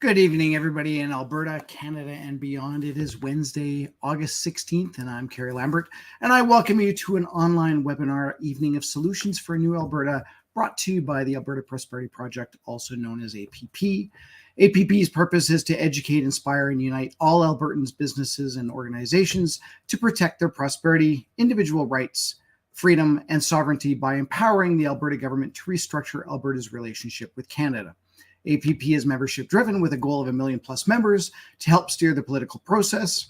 Good evening, everybody in Alberta, Canada, and beyond. It is Wednesday, August 16th, and I'm Kerry Lambert, and I welcome you to an online webinar, Evening of Solutions for a New Alberta, brought to you by the Alberta Prosperity Project, also known as APP. APP's purpose is to educate, inspire, and unite all Albertans, businesses, and organizations to protect their prosperity, individual rights, freedom, and sovereignty by empowering the Alberta government to restructure Alberta's relationship with Canada. APP is membership driven with a goal of 1 million plus members to help steer the political process.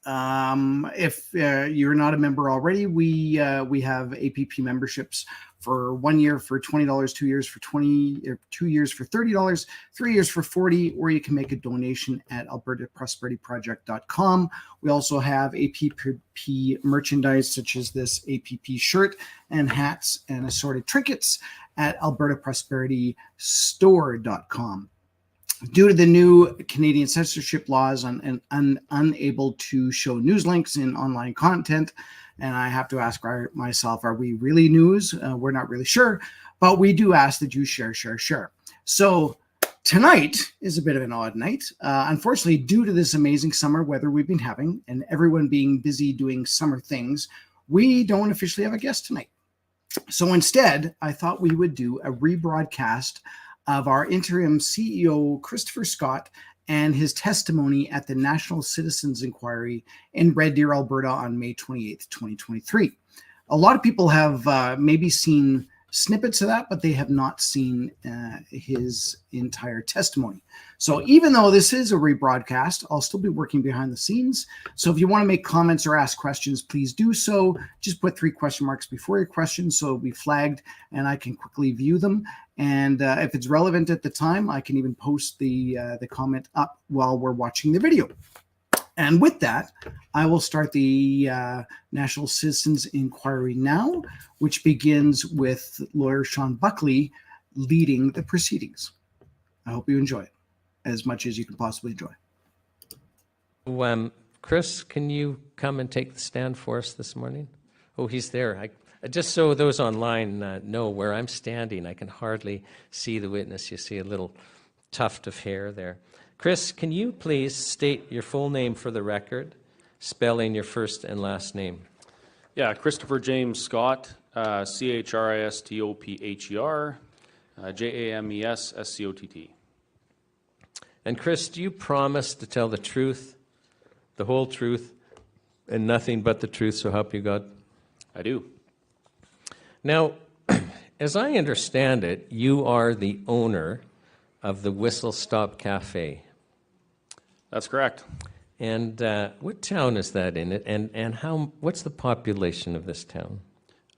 If you're not a member already, we have APP memberships for 1 year for $20, 2 years for 30, 3 years for 40, or you can make a donation at albertaprosperityproject.com. We also have APP merchandise such as this APP shirt and hats and assorted trinkets at albertaprosperitystore.com. Due to the new Canadian censorship laws and unable to show news links in online content, and I have to ask myself, are we really news? We're not really sure, but we do ask that you share. So tonight is a bit of an odd night. Unfortunately, due to this amazing summer weather we've been having and everyone being busy doing summer things, we don't officially have a guest tonight. So instead, I thought we would do a rebroadcast of our interim CEO, Christopher Scott, and his testimony at the National Citizens Inquiry in Red Deer, Alberta on May 28th, 2023. A lot of people have maybe seen snippets of that, but they have not seen his entire testimony. So even though this is a rebroadcast, I'll still be working behind the scenes. So if you want to make comments or ask questions, please do so. Just put 3 question marks before your questions so it'll be flagged and I can quickly view them. And if it's relevant at the time, I can even post the comment up while we're watching the video. And with that, I will start the National Citizens Inquiry now, which begins with lawyer Sean Buckley leading the proceedings. I hope you enjoy it as much as you can possibly enjoy. Chris, can you come and take the stand for us this morning? Oh, he's there. Just so those online know where I'm standing, I can hardly see the witness. You see a little tuft of hair there. Chris, can you please state your full name for the record, spelling your first and last name? Yeah, Christopher James Scott, Christopher, JamesScott. And Chris, do you promise to tell the truth, the whole truth, and nothing but the truth, so help you God? I do. Now, as I understand it, you are the owner of the Whistle Stop Cafe. That's correct. And what town is that in it? And what's the population of this town?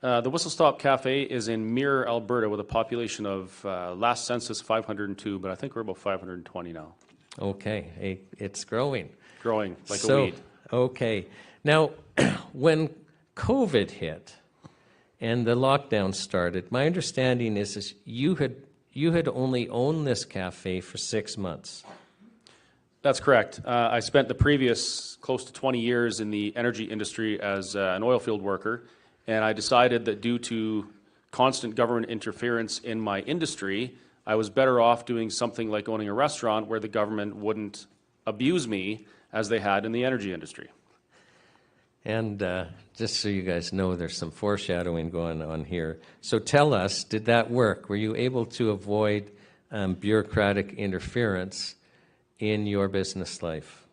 The Whistle Stop Cafe is in Mirror, Alberta, with a population of last census 502, but I think we're about 520 now. Okay, it's growing. Growing like a weed. Okay. Now, when COVID hit and the lockdown started, my understanding is you had only owned this cafe for 6 months. That's correct. I spent the previous close to 20 years in the energy industry as an oil field worker, and I decided that due to constant government interference in my industry, I was better off doing something like owning a restaurant where the government wouldn't abuse me as they had in the energy industry. And just so you guys know, there's some foreshadowing going on here. So tell us, did that work? Were you able to avoid bureaucratic interference in your business life?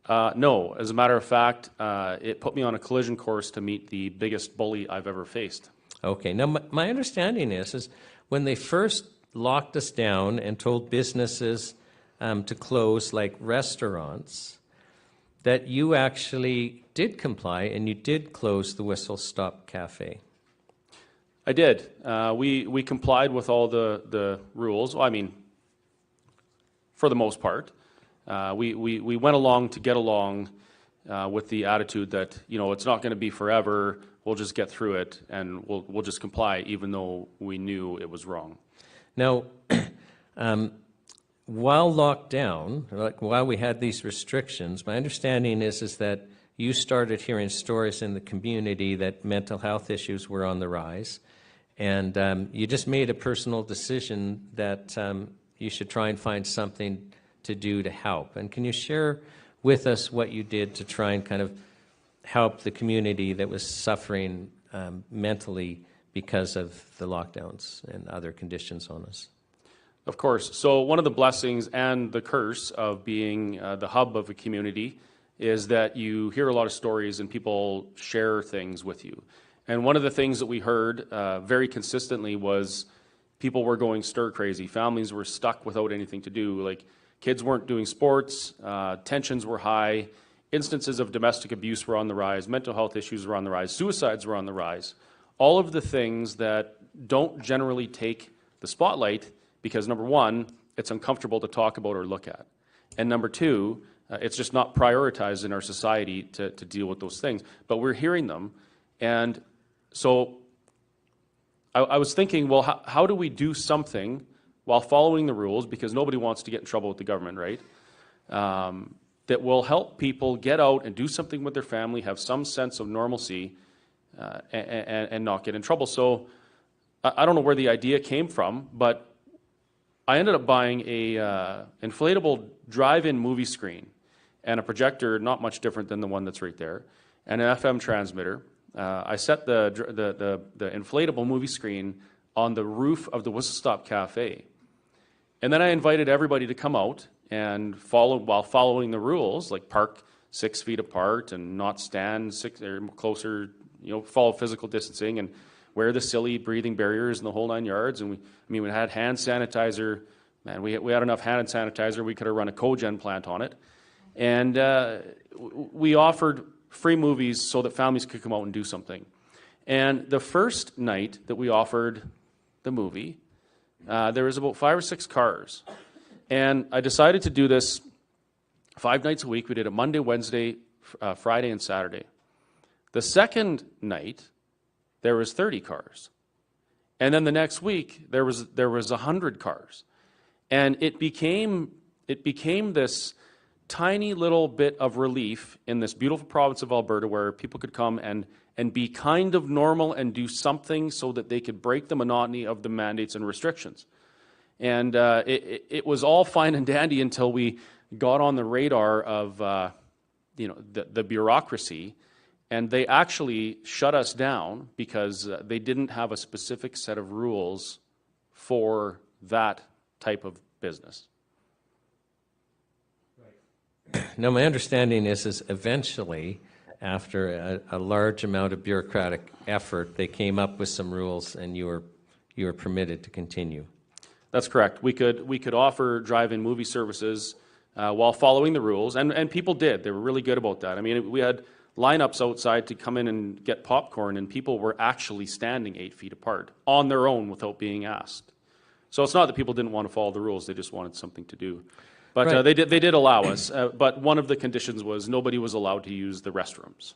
No. As a matter of fact, it put me on a collision course to meet the biggest bully I've ever faced. Okay. Now, my understanding is when they first locked us down and told businesses to close, like restaurants, that you actually did comply and you did close the Whistle Stop Cafe. I did. We complied with all the rules. Well, I mean, for the most part. We went along to get along with the attitude that, it's not going to be forever. We'll just get through it and we'll just comply, even though we knew it was wrong. Now, while locked down, while we had these restrictions, my understanding is that you started hearing stories in the community that mental health issues were on the rise, and you just made a personal decision that you should try and find something to do to help. And can you share with us what you did to try and kind of help the community that was suffering mentally because of the lockdowns and other conditions on us? Of course. So one of the blessings and the curse of being the hub of a community is that you hear a lot of stories and people share things with you. And one of the things that we heard very consistently was people were going stir crazy. Families were stuck without anything to do. Like, kids weren't doing sports, tensions were high, instances of domestic abuse were on the rise, mental health issues were on the rise, suicides were on the rise. All of the things that don't generally take the spotlight because, number one, it's uncomfortable to talk about or look at. And number two, it's just not prioritized in our society to deal with those things. But we're hearing them. And so I was thinking, well, how do we do something while following the rules, because nobody wants to get in trouble with the government, right? That will help people get out and do something with their family, have some sense of normalcy, and not get in trouble. So I don't know where the idea came from, but I ended up buying a inflatable drive-in movie screen and a projector not much different than the one that's right there, and an FM transmitter. I set the inflatable movie screen on the roof of the Whistle Stop Cafe. And then I invited everybody to come out and while following the rules, like park 6 feet apart and not stand closer, follow physical distancing and wear the silly breathing barriers and the whole 9 yards. And we had hand sanitizer. Man, we had enough hand sanitizer, we could have run a cogen plant on it. And we offered free movies so that families could come out and do something. And the first night that we offered the movie, there was about 5 or 6 cars. And I decided to do this 5 nights a week. We did it Monday, Wednesday, Friday, and Saturday. The second night, there was 30 cars. And then the next week, there was 100 cars. And it became this tiny little bit of relief in this beautiful province of Alberta where people could come and be kind of normal and do something so that they could break the monotony of the mandates and restrictions. And it was all fine and dandy until we got on the radar of the bureaucracy, and they actually shut us down because they didn't have a specific set of rules for that type of business. Now, my understanding is eventually, after a large amount of bureaucratic effort, they came up with some rules, and you were permitted to continue. That's correct. We could offer drive-in movie services while following the rules, and people did. They were really good about that. I mean, we had lineups outside to come in and get popcorn, and people were actually standing 8 feet apart on their own without being asked. So it's not that people didn't want to follow the rules; they just wanted something to do. But right. They did allow us. But one of the conditions was nobody was allowed to use the restrooms.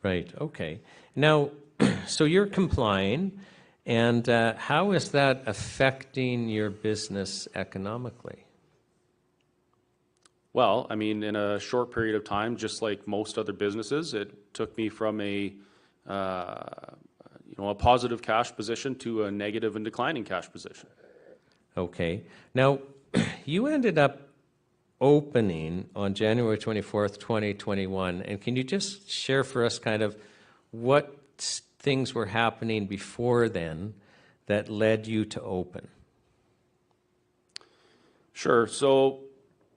Right. Okay. Now, so you're complying, and how is that affecting your business economically? Well, I mean, in a short period of time, just like most other businesses, it took me from a positive cash position to a negative and declining cash position. Okay. Now, you ended up opening on January 24th, 2021, and can you just share for us kind of what things were happening before then that led you to open? Sure. So,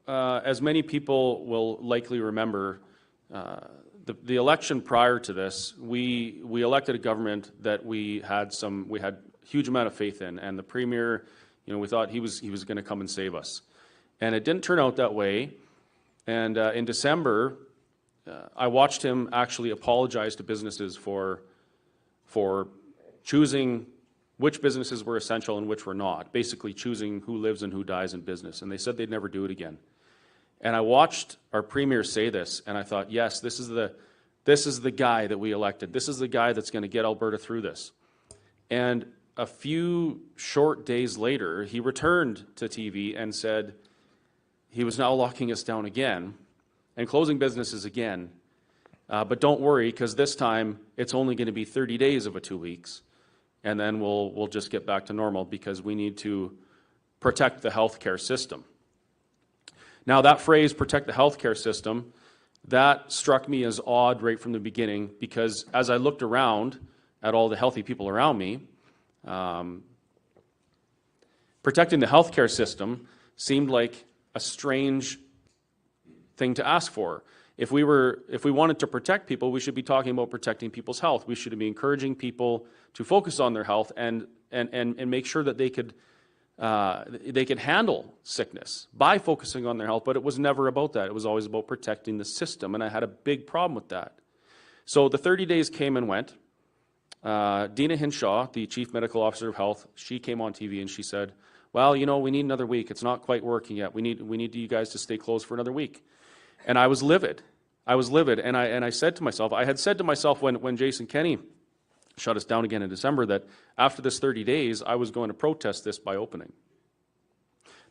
as many people will likely remember, the election prior to this, we elected a government that we had huge amount of faith in, and the premier, we thought he was going to come and save us, and it didn't turn out that way. And in December, I watched him actually apologize to businesses for choosing which businesses were essential and which were not, basically choosing who lives and who dies in business, and they said they'd never do it again. And I watched our premier say this, and I thought, yes, this is the guy that we elected. This is the guy that's going to get Alberta through this. And a few short days later, he returned to TV and said he was now locking us down again and closing businesses again. But don't worry, because this time it's only going to be 30 days of a 2 weeks, and then we'll just get back to normal because we need to protect the healthcare system. Now, that phrase, protect the healthcare system, that struck me as odd right from the beginning, because as I looked around at all the healthy people around me, protecting the healthcare system seemed like a strange thing to ask for. If we wanted to protect people, we should be talking about protecting people's health. We should be encouraging people to focus on their health and make sure that they could handle sickness by focusing on their health. But it was never about that. It was always about protecting the system, and I had a big problem with that. So the 30 days came and went. Dina Hinshaw, the Chief Medical Officer of Health, she came on TV and she said, well, we need another week. It's not quite working yet. We need you guys to stay closed for another week. And I was livid. And I said to myself, I had said to myself when Jason Kenney shut us down again in December, that after this 30 days, I was going to protest this by opening.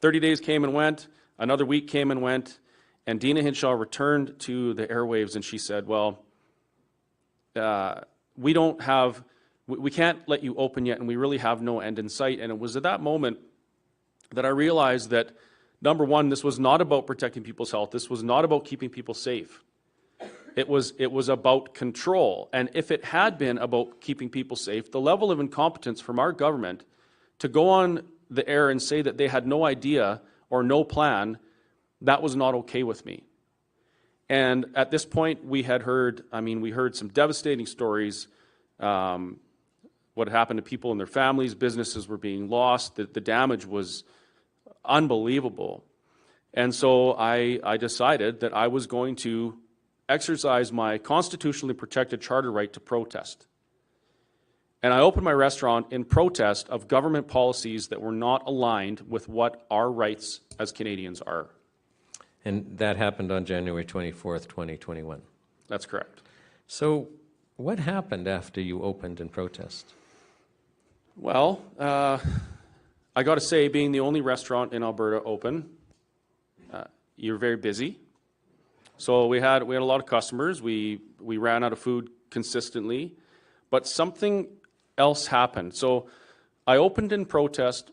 30 days came and went. Another week came and went. And Dina Hinshaw returned to the airwaves and she said, well, we can't let you open yet, and we really have no end in sight. And it was at that moment that I realized that, number one, this was not about protecting people's health. This was not about keeping people safe. It was about control. And if it had been about keeping people safe, the level of incompetence from our government to go on the air and say that they had no idea or no plan, that was not okay with me. And at this point, we heard some devastating stories. What happened to people and their families, businesses were being lost. The damage was unbelievable. And so I decided that I was going to exercise my constitutionally protected charter right to protest. And I opened my restaurant in protest of government policies that were not aligned with what our rights as Canadians are. And that happened on January 24th, 2021. That's correct. So what happened after you opened in protest? Well, I got to say, being the only restaurant in Alberta open, you're very busy. So we had a lot of customers. We ran out of food consistently, but something else happened. So I opened in protest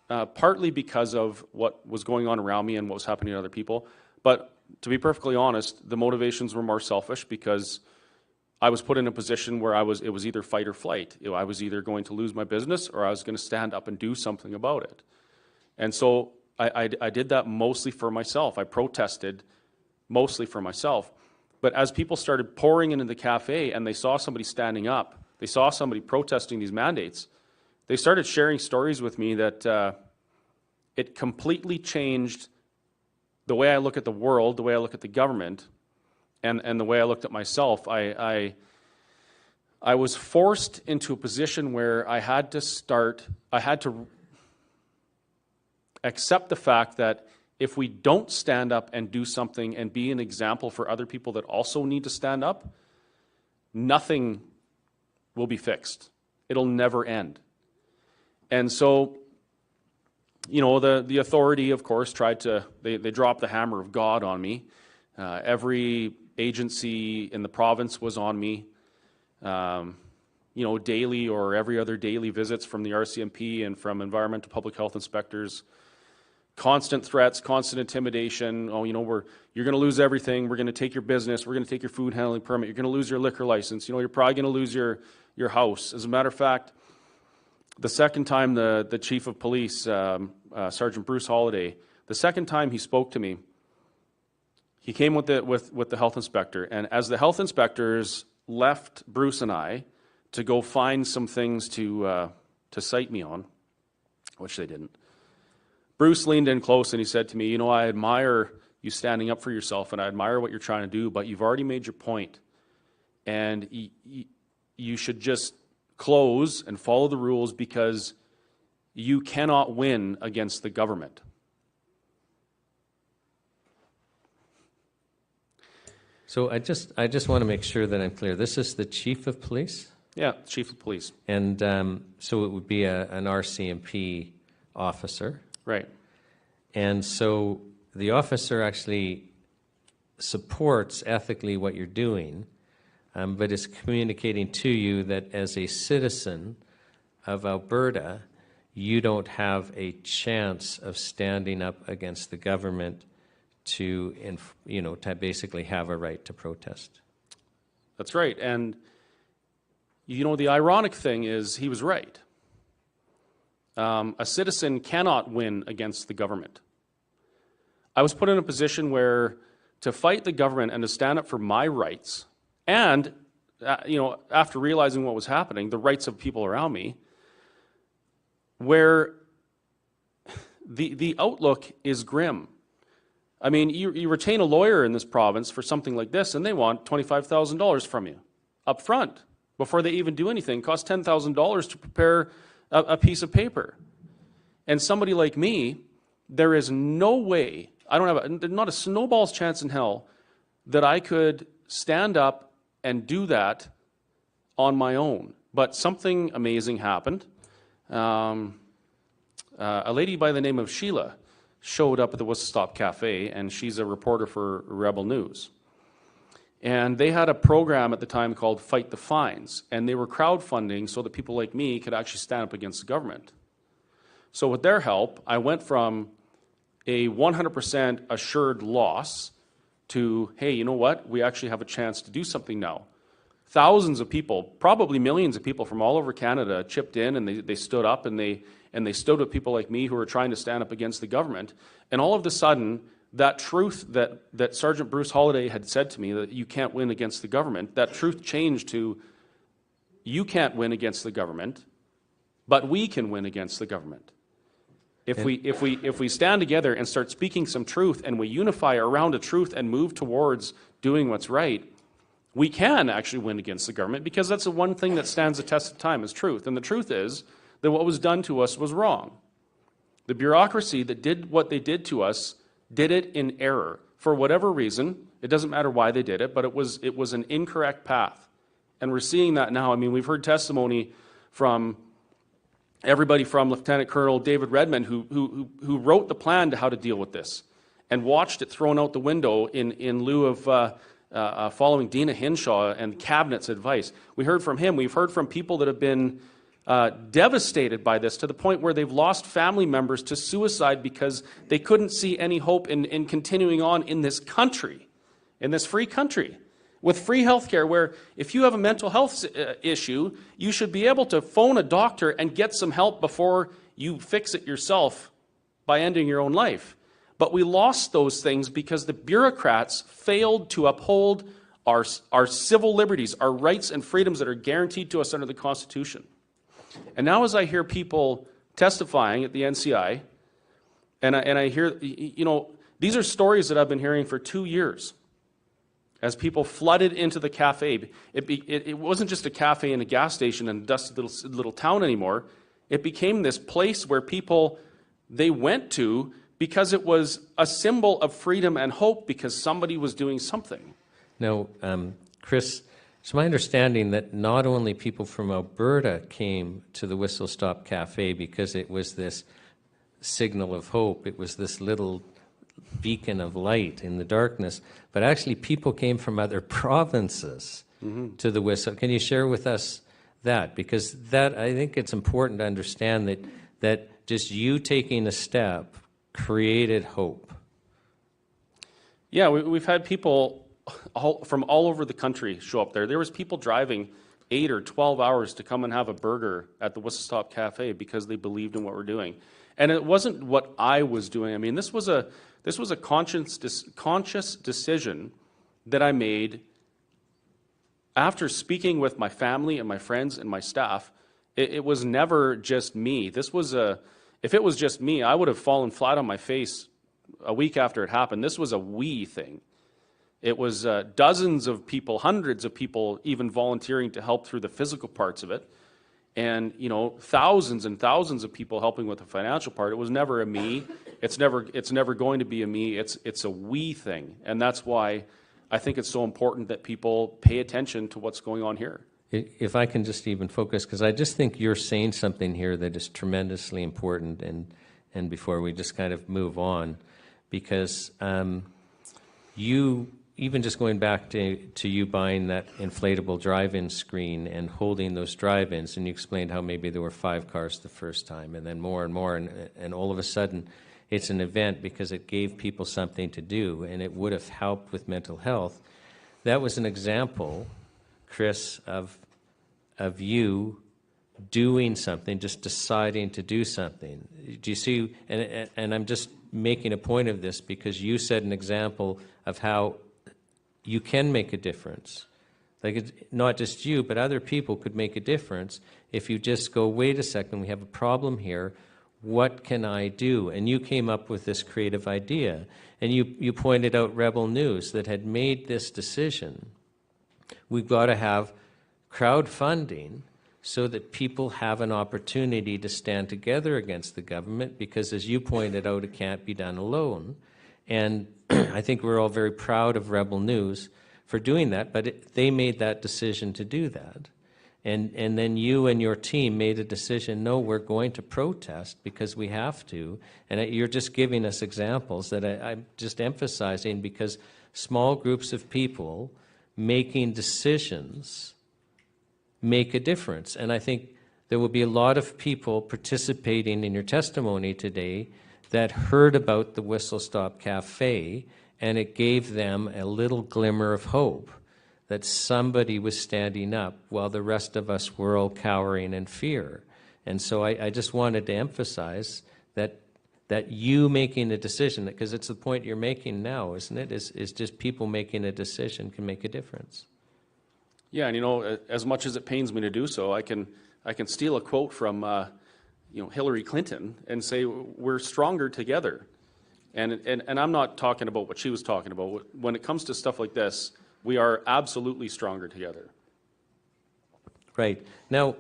partly because of what was going on around me and what was happening to other people. But to be perfectly honest, the motivations were more selfish because I was put in a position where it was either fight or flight. I was either going to lose my business or I was going to stand up and do something about it. And so I did that mostly for myself. I protested mostly for myself. But as people started pouring into the cafe and they saw somebody standing up, they saw somebody protesting these mandates, they started sharing stories with me that it completely changed the way I look at the world, the way I look at the government, and the way I looked at myself. I was forced into a position where I had to accept the fact that if we don't stand up and do something and be an example for other people that also need to stand up, nothing will be fixed. It'll never end. And so, the authority, of course, they dropped the hammer of God on me. Every agency in the province was on me. Daily or every other daily visits from the RCMP and from environmental public health inspectors. Constant threats, constant intimidation. You're going to lose everything. We're going to take your business. We're going to take your food handling permit. You're going to lose your liquor license. You're probably going to lose your house. As a matter of fact, the second time the chief of police, Sergeant Bruce Holliday, the second time he spoke to me, he came with the health inspector, and as the health inspectors left Bruce and I to go find some things to cite me on, which they didn't, Bruce leaned in close and he said to me, I admire you standing up for yourself and I admire what you're trying to do, but you've already made your point, and you should just close and follow the rules because you cannot win against the government. So I just want to make sure that I'm clear. This is the chief of police? Yeah, chief of police. And so it would be an RCMP officer. Right. And so the officer actually supports ethically what you're doing, but is communicating to you that as a citizen of Alberta, you don't have a chance of standing up against the government to basically have a right to protest. That's right. And, the ironic thing is he was right. A citizen cannot win against the government. I was put in a position where to fight the government and to stand up for my rights and, after realizing what was happening, the rights of people around me, where the outlook is grim. I mean, you retain a lawyer in this province for something like this, and they want $25,000 from you up front before they even do anything. It costs $10,000 to prepare a piece of paper. And somebody like me, there is no way, I don't have not a snowball's chance in hell that I could stand up and do that on my own. But something amazing happened. A lady by the name of Sheila showed up at the Whistle Stop Cafe, and she's a reporter for Rebel News. And they had a program at the time called Fight the Fines, and they were crowdfunding so that people like me could actually stand up against the government. So with their help, I went from a 100% assured loss to, hey, you know what? We actually have a chance to do something now. Thousands of people, probably millions of people from all over Canada chipped in, and they stood up, and they stood with people like me who were trying to stand up against the government. And all of a sudden, that truth that Sergeant Bruce Holliday had said to me, that you can't win against the government, that truth changed to, you can't win against the government, but we can win against the government. If we stand together and start speaking some truth, and we unify around a truth and move towards doing what's right, we can actually win against the government, because that's the one thing that stands the test of time, is truth. And the truth is that what was done to us was wrong. The bureaucracy that did what they did to us did it in error. For whatever reason, it doesn't matter why they did it, but it was an incorrect path. And we're seeing that now. I mean, we've heard testimony from everybody from Lieutenant Colonel David Redmond, who wrote the plan to how to deal with this and watched it thrown out the window in lieu of following Dina Hinshaw and Cabinet's advice. We heard from him. We've heard from people that have been devastated by this, to the point where they've lost family members to suicide because they couldn't see any hope in continuing on in this country, in this free country, with free health care, where if you have a mental health issue, you should be able to phone a doctor and get some help before you fix it yourself by ending your own life. But we lost those things because the bureaucrats failed to uphold our civil liberties, our rights and freedoms that are guaranteed to us under the Constitution. And now, as I hear people testifying at the NCI, and I hear, these are stories that I've been hearing for 2 years, as people flooded into the cafe. It wasn't just a cafe and a gas station and a dusty little town anymore. It became this place where people, they went to because it was a symbol of freedom and hope, because somebody was doing something. Now, Chris, it's my understanding that not only people from Alberta came to the Whistle Stop Cafe because it was this signal of hope, it was this little beacon of light in the darkness, but actually people came from other provinces to the Whistle. Can you share with us that? Because that, I think it's important to understand that just you taking a step created hope. Yeah, we've had people from all over the country show up there. There was people driving 8 or 12 hours to come and have a burger at the Whistle Stop Cafe because they believed in what we're doing. And it wasn't what I was doing. I mean, this was a conscious decision that I made after speaking with my family and my friends and my staff. It was never just me. If it was just me, I would have fallen flat on my face a week after it happened. This was a we thing. It was dozens of people, hundreds of people even volunteering to help through the physical parts of it. And, thousands and thousands of people helping with the financial part. It was never a me. It's never going to be a me. It's a we thing. And that's why I think it's so important that people pay attention to what's going on here. If I can just even focus, because I just think you're saying something here that is tremendously important, and before we just kind of move on, because you even just going back to you buying that inflatable drive-in screen and holding those drive-ins, and you explained how maybe there were 5 cars the first time, and then more and more, and all of a sudden it's an event because it gave people something to do, and it would have helped with mental health. That was an example, Chris, of you doing something, just deciding to do something. Do you see? And I'm just making a point of this because you said an example of how you can make a difference. Like, it's not just you, but other people could make a difference if you just go, wait a second, we have a problem here. What can I do? And you came up with this creative idea. And you pointed out Rebel News that had made this decision. We've got to have crowdfunding so that people have an opportunity to stand together against the government because, as you pointed out, it can't be done alone. And I think we're all very proud of Rebel News for doing that, but they made that decision to do that. And then you and your team made a decision, no, we're going to protest because we have to. And you're just giving us examples that I'm just emphasizing because small groups of people making decisions make a difference. And I think there will be a lot of people participating in your testimony today that heard about the Whistle Stop Cafe, and it gave them a little glimmer of hope that somebody was standing up while the rest of us were all cowering in fear. And so I just wanted to emphasize that you making a decision, because it's the point you're making now, isn't it? Is just people making a decision can make a difference. Yeah, and as much as it pains me to do so, I can steal a quote from Hillary Clinton and say we're stronger together. And I'm not talking about what she was talking about. When it comes to stuff like this, we are absolutely stronger together. Right. Now,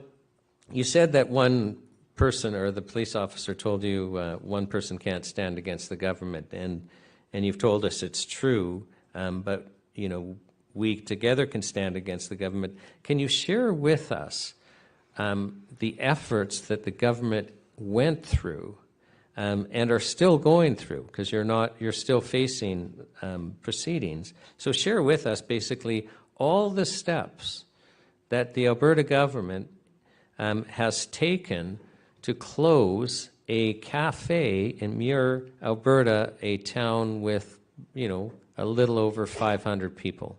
you said that one person or the police officer told you one person can't stand against the government, and you've told us it's true, but, we together can stand against the government. Can you share with us the efforts that the government went through and are still going through, because you're still facing proceedings. So share with us basically all the steps that the Alberta government has taken to close a cafe in Muir, Alberta, a town with, a little over 500 people.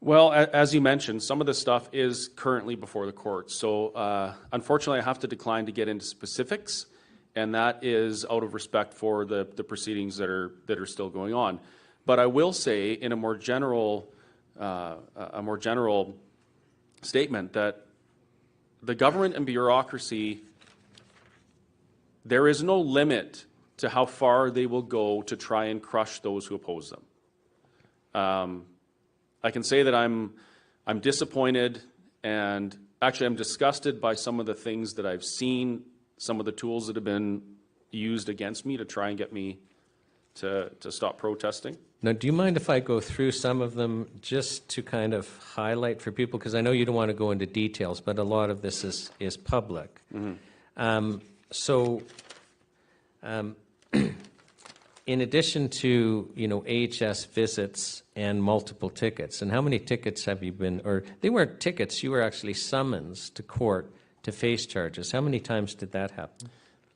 Well, as you mentioned, some of this stuff is currently before the courts. So unfortunately, I have to decline to get into specifics, and that is out of respect for the proceedings that are still going on. But I will say, in a more general statement, that the government and bureaucracy, there is no limit to how far they will go to try and crush those who oppose them. I can say that I'm disappointed, and actually I'm disgusted by some of the things that I've seen, some of the tools that have been used against me to try and get me to stop protesting. Now, do you mind if I go through some of them just to kind of highlight for people? Because I know you don't want to go into details, but a lot of this is public. Mm-hmm. In addition to, AHS visits and multiple tickets, and how many tickets have you been, or they weren't tickets, you were actually summons to court to face charges. How many times did that happen?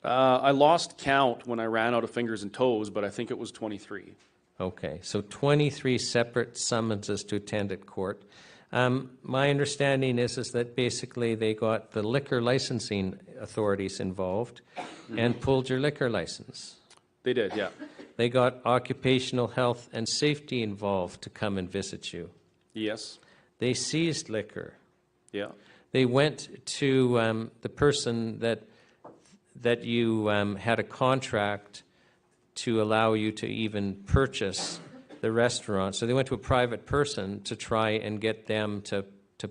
I lost count when I ran out of fingers and toes, but I think it was 23. Okay, so 23 separate summonses to attend at court. My understanding is that basically they got the liquor licensing authorities involved and pulled your liquor license. They did, yeah. They got occupational health and safety involved to come and visit you. Yes. They seized liquor. Yeah. They went to the person that you had a contract to allow you to even purchase the restaurant. So they went to a private person to try and get them to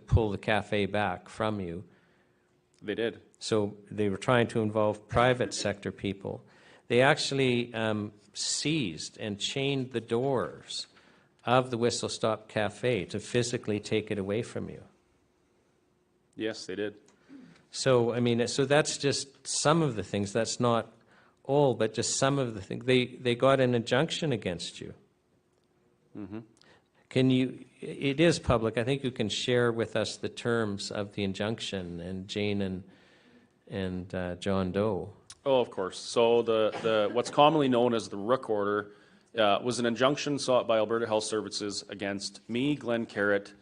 pull the cafe back from you. They did. So they were trying to involve private sector people. They actually seized and chained the doors of the Whistle Stop Cafe to physically take it away from you. Yes, they did. So, so that's just some of the things. That's not all, but just some of the things. They got an injunction against you. Can you, it is public, I think you can share with us the terms of the injunction, and Jane and John Doe. Oh, of course. So the what's commonly known as the Rook Order was an injunction sought by Alberta Health Services against me, Glenn Carrott,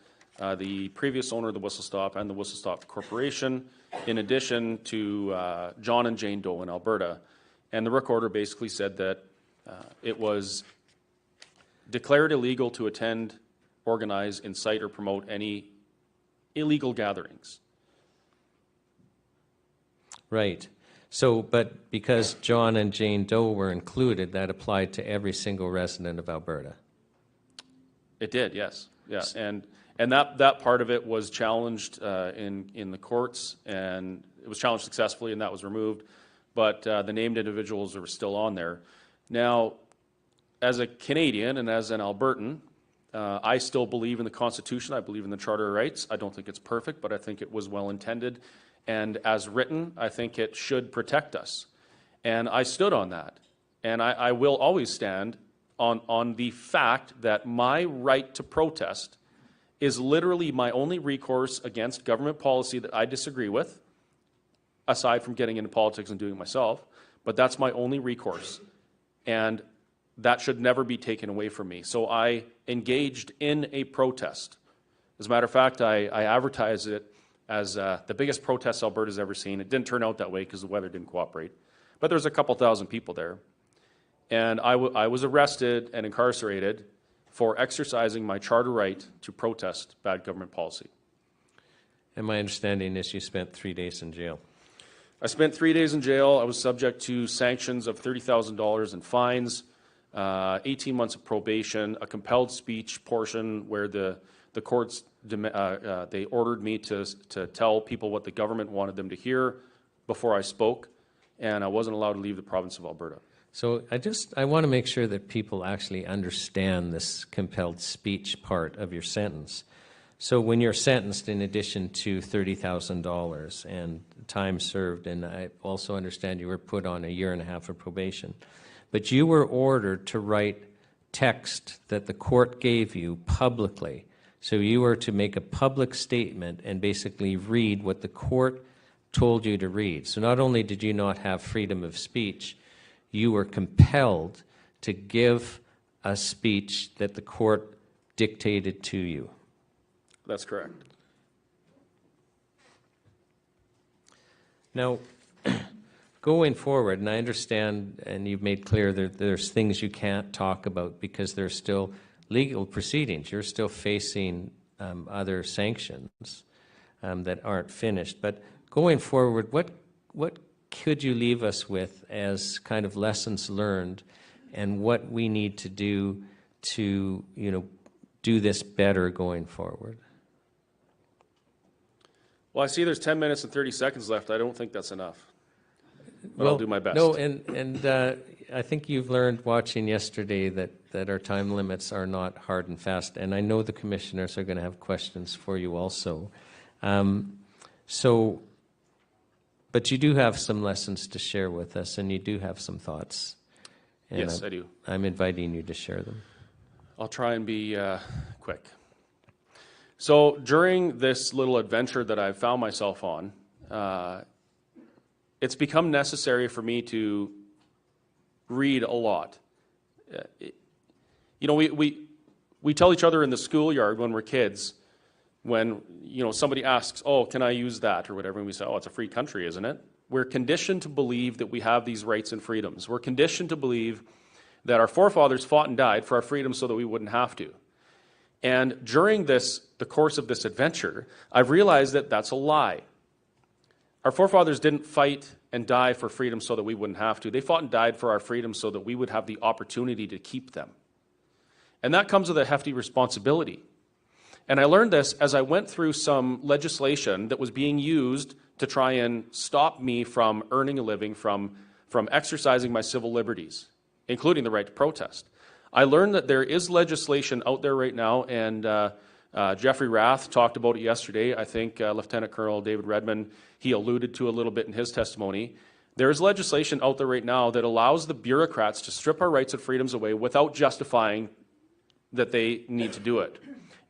the previous owner of the Whistle Stop and the Whistle Stop Corporation, in addition to John and Jane Doe in Alberta. And the Rook Order basically said that it was declared illegal to attend, organize, incite, or promote any illegal gatherings. Right. So, but because John and Jane Doe were included, that applied to every single resident of Alberta. It did, yes. Yeah. And that part of it was challenged in the courts, and it was challenged successfully, and that was removed. But the named individuals are still on there. Now, as a Canadian and as an Albertan, I still believe in the Constitution. I believe in the Charter of Rights. I don't think it's perfect, but I think it was well intended. And as written, I think it should protect us. And I stood on that. And I will always stand on the fact that my right to protest is literally my only recourse against government policy that I disagree with, aside from getting into politics and doing it myself. But that's my only recourse. And that should never be taken away from me. So I engaged in a protest. As a matter of fact, I advertised it as the biggest protest Alberta's ever seen. It didn't turn out that way because the weather didn't cooperate. But there was a couple thousand people there. And I was arrested and incarcerated for exercising my charter right to protest bad government policy. And my understanding is you spent 3 days in jail. I spent 3 days in jail. I was subject to sanctions of $30,000 in fines, 18 months of probation, a compelled speech portion where the courts they ordered me to tell people what the government wanted them to hear before I spoke, and I wasn't allowed to leave the province of Alberta. So I want to make sure that people actually understand this compelled speech part of your sentence. So when you're sentenced, in addition to $30,000 and time served, and I also understand you were put on 1.5 years of probation, but you were ordered to write text that the court gave you publicly. So you were to make a public statement and basically read what the court told you to read. So not only did you not have freedom of speech, you were compelled to give a speech that the court dictated to you. That's correct. Now, going forward, and I understand, and you've made clear that there's things you can't talk about because there's still legal proceedings. You're still facing other sanctions that aren't finished. But going forward, what could you leave us with as kind of lessons learned, and what we need to do to, do this better going forward? Well, I see there's 10 minutes and 30 seconds left. I don't think that's enough. But I'll do my best. No, and I think you've learned watching yesterday that our time limits are not hard and fast, and I know the commissioners are going to have questions for you also. But you do have some lessons to share with us, and you do have some thoughts. And yes, I do. I'm inviting you to share them. I'll try and be quick. So during this little adventure that I've found myself on, it's become necessary for me to read a lot. We tell each other in the schoolyard when we're kids, when somebody asks, "Oh, can I use that?" or whatever, and we say, "Oh, it's a free country, isn't it?" We're conditioned to believe that we have these rights and freedoms. We're conditioned to believe that our forefathers fought and died for our freedom so that we wouldn't have to. And during the course of this adventure, I've realized that that's a lie. Our forefathers didn't fight and die for freedom so that we wouldn't have to. They fought and died for our freedom so that we would have the opportunity to keep them. And that comes with a hefty responsibility. And I learned this as I went through some legislation that was being used to try and stop me from earning a living, from exercising my civil liberties, including the right to protest. I learned that there is legislation out there right now, and Jeffrey Rath talked about it yesterday. I think Lieutenant Colonel David Redmond, he alluded to a little bit in his testimony. There is legislation out there right now that allows the bureaucrats to strip our rights and freedoms away without justifying that they need to do it.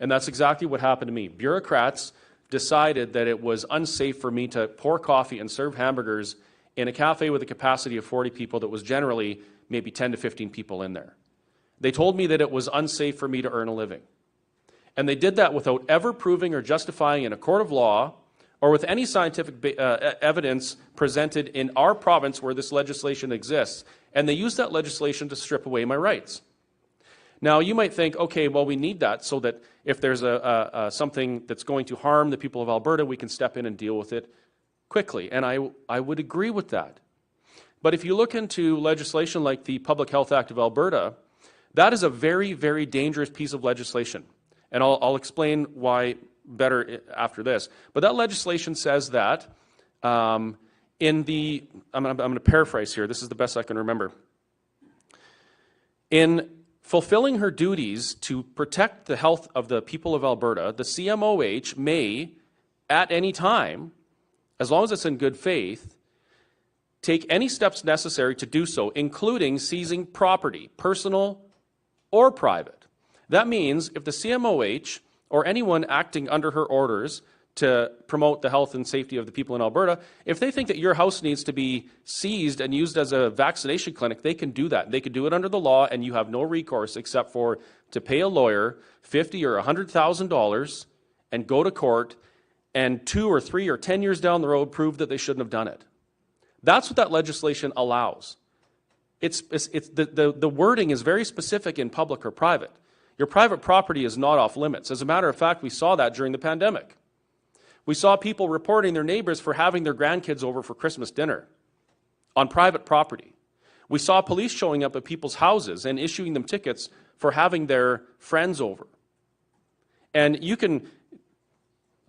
And that's exactly what happened to me. Bureaucrats decided that it was unsafe for me to pour coffee and serve hamburgers in a cafe with a capacity of 40 people that was generally maybe 10 to 15 people in there. They told me that it was unsafe for me to earn a living. And they did that without ever proving or justifying in a court of law or with any scientific evidence presented in our province where this legislation exists. And they used that legislation to strip away my rights. Now, you might think, okay, well, we need that so that if there's something that's going to harm the people of Alberta, we can step in and deal with it quickly. And I would agree with that. But if you look into legislation like the Public Health Act of Alberta, that is a very, very dangerous piece of legislation. And I'll explain why better after this. But that legislation says that I'm going to paraphrase here. This is the best I can remember. In fulfilling her duties to protect the health of the people of Alberta, the CMOH may, at any time, as long as it's in good faith, take any steps necessary to do so, including seizing property, personal or private. That means if the CMOH or anyone acting under her orders to promote the health and safety of the people in Alberta, if they think that your house needs to be seized and used as a vaccination clinic, they can do that. They can do it under the law, and you have no recourse except for to pay a lawyer $50,000 or $100,000 and go to court and 2 or 3 or 10 years down the road prove that they shouldn't have done it. That's what that legislation allows. The wording is very specific in public or private. Your private property is not off limits. As a matter of fact, we saw that during the pandemic. We saw people reporting their neighbors for having their grandkids over for Christmas dinner on private property. We saw police showing up at people's houses and issuing them tickets for having their friends over. And you can,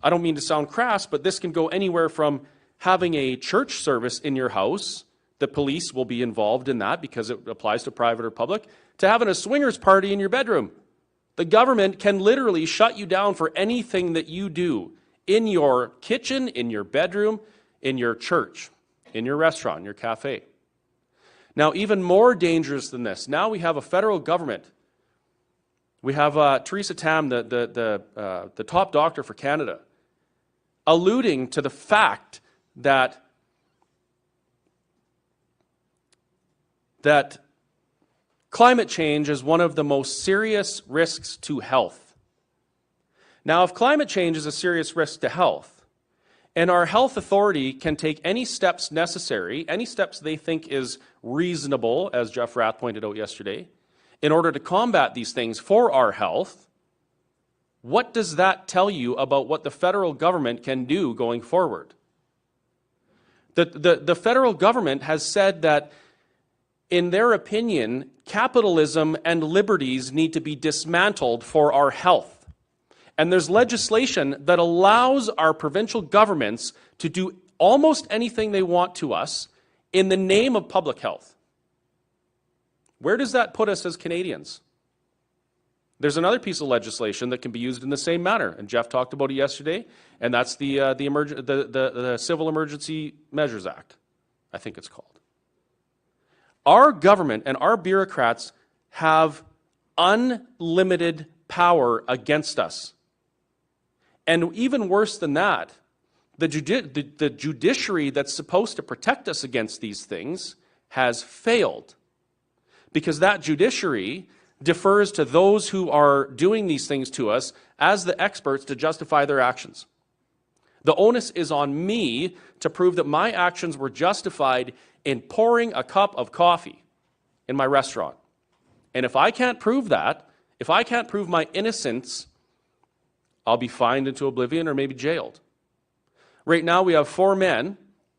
I don't mean to sound crass, but this can go anywhere from having a church service in your house, the police will be involved in that because it applies to private or public, to having a swingers party in your bedroom. The government can literally shut you down for anything that you do in your kitchen, in your bedroom, in your church, in your restaurant, in your cafe. Now, even more dangerous than this, now we have a federal government. We have Theresa Tam, the top doctor for Canada, alluding to the fact that climate change is one of the most serious risks to health. Now, if climate change is a serious risk to health, and our health authority can take any steps necessary, any steps they think is reasonable, as Jeff Rath pointed out yesterday, in order to combat these things for our health, what does that tell you about what the federal government can do going forward? The federal government has said that, in their opinion, capitalism and liberties need to be dismantled for our health. And there's legislation that allows our provincial governments to do almost anything they want to us in the name of public health. Where does that put us as Canadians? There's another piece of legislation that can be used in the same manner, and Jeff talked about it yesterday, and that's the Civil Emergency Measures Act, I think it's called. Our government and our bureaucrats have unlimited power against us. And even worse than that, the judiciary that's supposed to protect us against these things has failed, because that judiciary defers to those who are doing these things to us as the experts to justify their actions. The onus is on me to prove that my actions were justified in pouring a cup of coffee in my restaurant. And if I can't prove that, if I can't prove my innocence, I'll be fined into oblivion or maybe jailed. Right now we have 4 men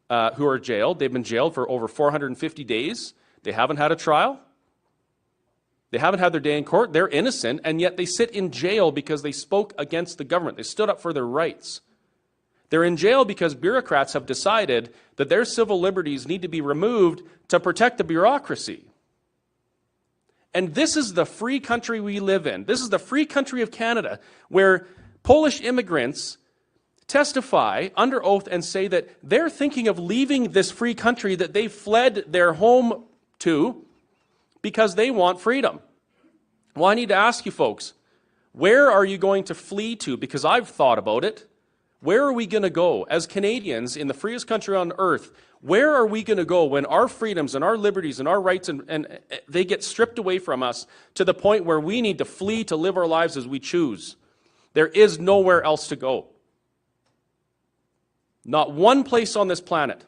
who are jailed. They've been jailed for over 450 days. They haven't had a trial. They haven't had their day in court. They're innocent, and yet they sit in jail because they spoke against the government. They stood up for their rights. They're in jail because bureaucrats have decided that their civil liberties need to be removed to protect the bureaucracy. And this is the free country we live in. This is the free country of Canada, where Polish immigrants testify under oath and say that they're thinking of leaving this free country that they fled their home to because they want freedom. Well, I need to ask you folks, where are you going to flee to? Because I've thought about it. Where are we going to go as Canadians in the freest country on earth? Where are we going to go when our freedoms and our liberties and our rights and they get stripped away from us to the point where we need to flee to live our lives as we choose? There is nowhere else to go. Not one place on this planet.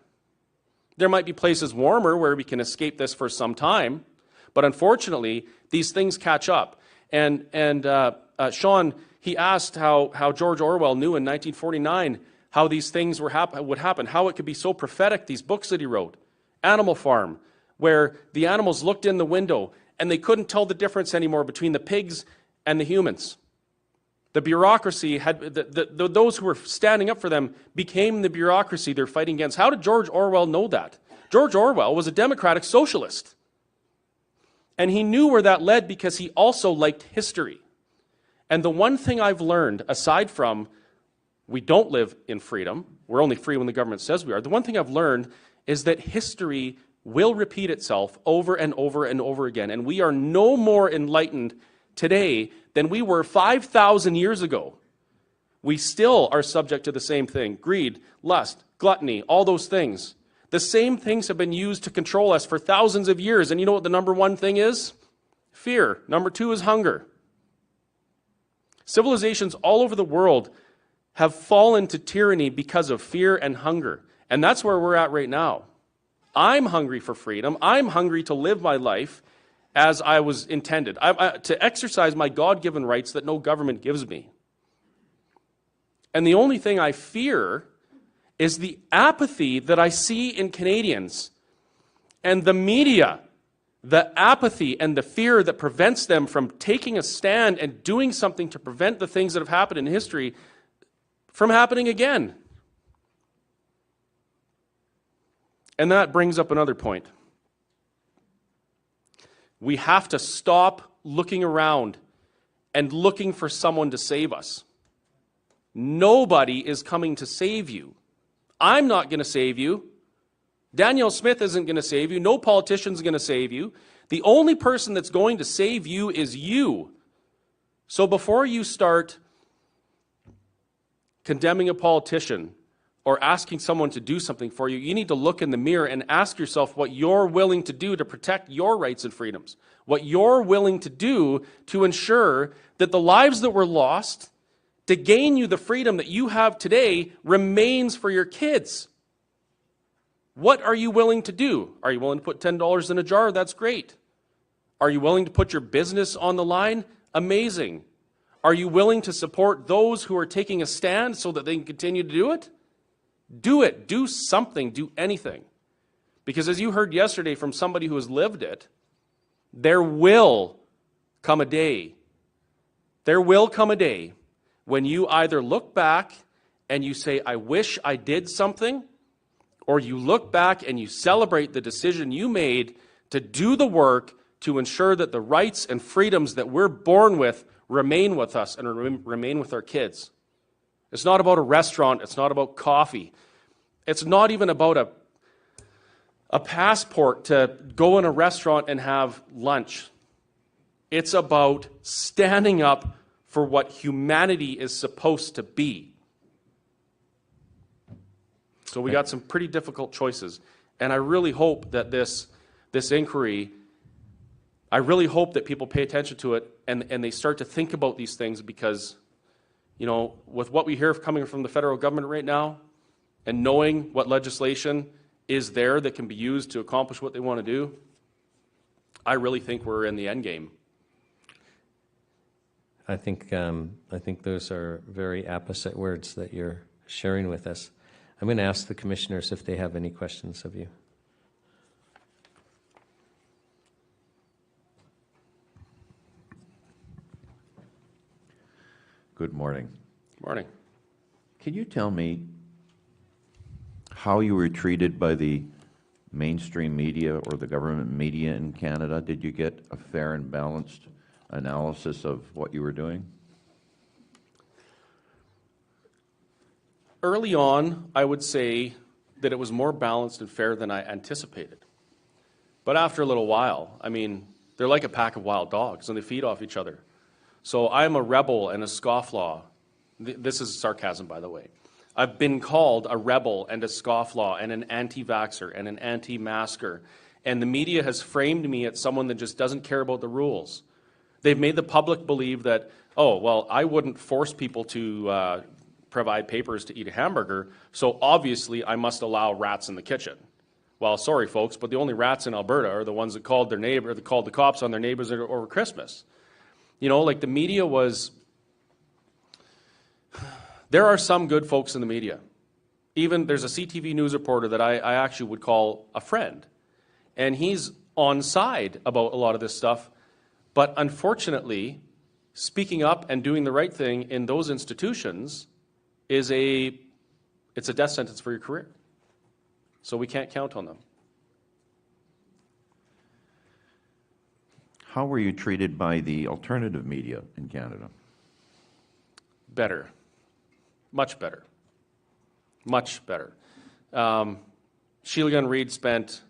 There might be places warmer where we can escape this for some time, but unfortunately, these things catch up. And Sean, he asked how George Orwell knew in 1949 how these things would happen, how it could be so prophetic, these books that he wrote. Animal Farm, where the animals looked in the window and they couldn't tell the difference anymore between the pigs and the humans. The bureaucracy had, those who were standing up for them became the bureaucracy they're fighting against. How did George Orwell know that? George Orwell was a democratic socialist. And he knew where that led because he also liked history. And the one thing I've learned, aside from we don't live in freedom, we're only free when the government says we are, the one thing I've learned is that history will repeat itself over and over and over again. And we are no more enlightened today than we were 5,000 years ago. We still are subject to the same thing: greed, lust, gluttony, all those things. The same things have been used to control us for thousands of years. And you know what the number one thing is? Fear. Number two is hunger. Civilizations all over the world have fallen to tyranny because of fear and hunger. And that's where we're at right now. I'm hungry for freedom. I'm hungry to live my life as I was intended, to exercise my God-given rights that no government gives me. And the only thing I fear is the apathy that I see in Canadians and the media, the apathy and the fear that prevents them from taking a stand and doing something to prevent the things that have happened in history from happening again. And that brings up another point. We have to stop looking around and looking for someone to save us. Nobody is coming to save you. I'm not going to save you. Danielle Smith isn't going to save you. No politician's going to save you. The only person that's going to save you is you. So before you start condemning a politician or asking someone to do something for you, you need to look in the mirror and ask yourself what you're willing to do to protect your rights and freedoms, what you're willing to do to ensure that the lives that were lost to gain you the freedom that you have today remains for your kids. What are you willing to do? Are you willing to put $10 in a jar? That's great. Are you willing to put your business on the line? Amazing. Are you willing to support those who are taking a stand so that they can continue to do it? Do it. Do something. Do anything. Because as you heard yesterday from somebody who has lived it, there will come a day. There will come a day when you either look back and you say, I wish I did something, or you look back and you celebrate the decision you made to do the work to ensure that the rights and freedoms that we're born with remain with us and remain with our kids. It's not about a restaurant. It's not about coffee. It's not even about a passport to go in a restaurant and have lunch. It's about standing up for what humanity is supposed to be. So we got some pretty difficult choices. And I really hope that this inquiry, I really hope that people pay attention to it and they start to think about these things, because, you know, with what we hear coming from the federal government right now and knowing what legislation is there that can be used to accomplish what they want to do, I really think we're in the end game. I think those are very apposite words that you're sharing with us. I'm going to ask the commissioners if they have any questions of you. Good morning. Morning. Can you tell me how you were treated by the mainstream media or the government media in Canada? Did you get a fair and balanced analysis of what you were doing? Early on, I would say that it was more balanced and fair than I anticipated. But after a little while, I mean, They're like a pack of wild dogs, and they feed off each other. So I'm a rebel and a scofflaw. This is sarcasm, by the way. I've been called a rebel and a scofflaw and an anti-vaxxer and an anti-masker. And the media has framed me as someone that just doesn't care about the rules. They've made the public believe that, oh, well, I wouldn't force people to provide papers to eat a hamburger, so obviously I must allow rats in the kitchen. Well, sorry, folks, but the only rats in Alberta are the ones that called their neighbor, that called the cops on their neighbors over Christmas. You know, like the media was... There are some good folks in the media. Even there's a CTV news reporter that I actually would call a friend. And he's on side about a lot of this stuff. But unfortunately, speaking up and doing the right thing in those institutions it's a death sentence for your career. So we can't count on them. How were you treated by the alternative media in Canada? Better. Much better. Much better. Sheila Gunn Reid spent,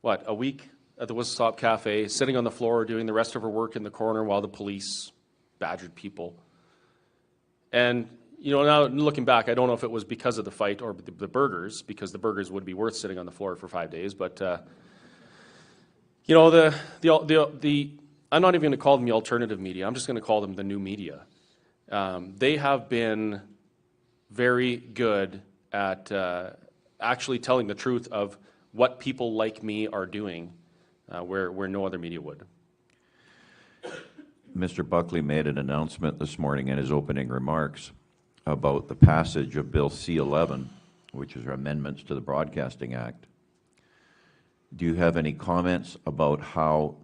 a week at the Whistle Stop Cafe, sitting on the floor, doing the rest of her work in the corner while the police badgered people. And, you know, now looking back, I don't know if it was because of the fight or the burgers, because the burgers would be worth sitting on the floor for 5 days, but, you know, I'm not even going to call them the alternative media, I'm just going to call them the new media. They have been very good at actually telling the truth of what people like me are doing, where no other media would. Mr. Buckley made an announcement this morning in his opening remarks about the passage of Bill C-11, which is amendments to the Broadcasting Act. Do you have any comments about how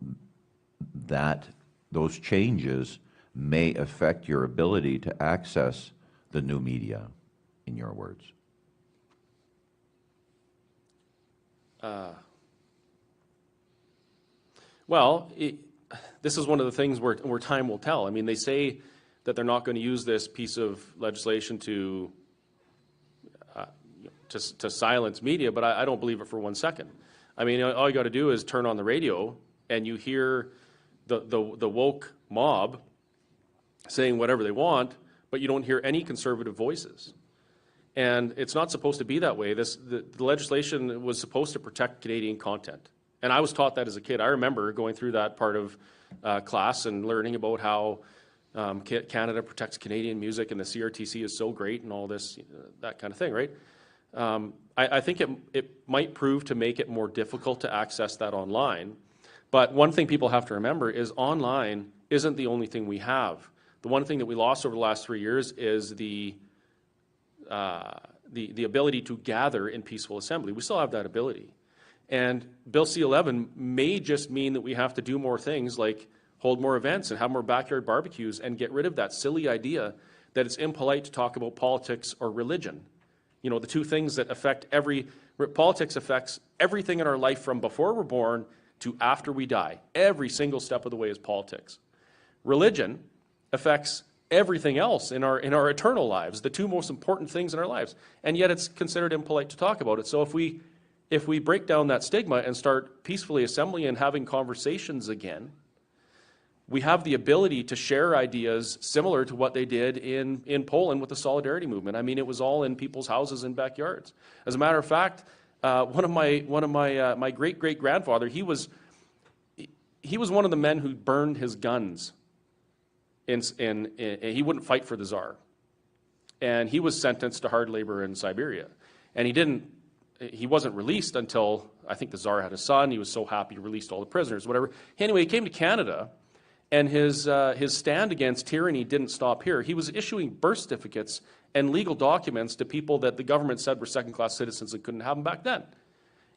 those changes may affect your ability to access the new media, in your words? Well, this is one of the things where time will tell. I mean, they say that they're not going to use this piece of legislation to silence media, but I don't believe it for 1 second. I mean, all you got to do is turn on the radio and you hear the woke mob saying whatever they want, but you don't hear any conservative voices. And it's not supposed to be that way. The legislation was supposed to protect Canadian content. And I was taught that as a kid. I remember going through that part of class and learning about how Canada protects Canadian music and the CRTC is so great and all this, that kind of thing, right? I think it might prove to make it more difficult to access that online. But one thing people have to remember is online isn't the only thing we have. The one thing that we lost over the last 3 years is the ability to gather in peaceful assembly. We still have that ability. And Bill C-11 may just mean that we have to do more things like hold more events and have more backyard barbecues and get rid of that silly idea that it's impolite to talk about politics or religion. You know, the two things that politics affects everything in our life from before we're born to after we die. Every single step of the way is politics. Religion affects everything else in our eternal lives, the two most important things in our lives. And yet it's considered impolite to talk about it. So if we break down that stigma and start peacefully assembling and having conversations again, we have the ability to share ideas similar to what they did in Poland with the Solidarity movement. I mean, it was all in people's houses and backyards. As a matter of fact, one of my great-great-grandfather, he was one of the men who burned his guns. He wouldn't fight for the Tsar. And he was sentenced to hard labor in Siberia. And he wasn't released until, I think the Tsar had a son. He was so happy he released all the prisoners, whatever. Anyway, he came to Canada, and his stand against tyranny didn't stop here. He was issuing birth certificates and legal documents to people that the government said were second-class citizens and couldn't have them back then.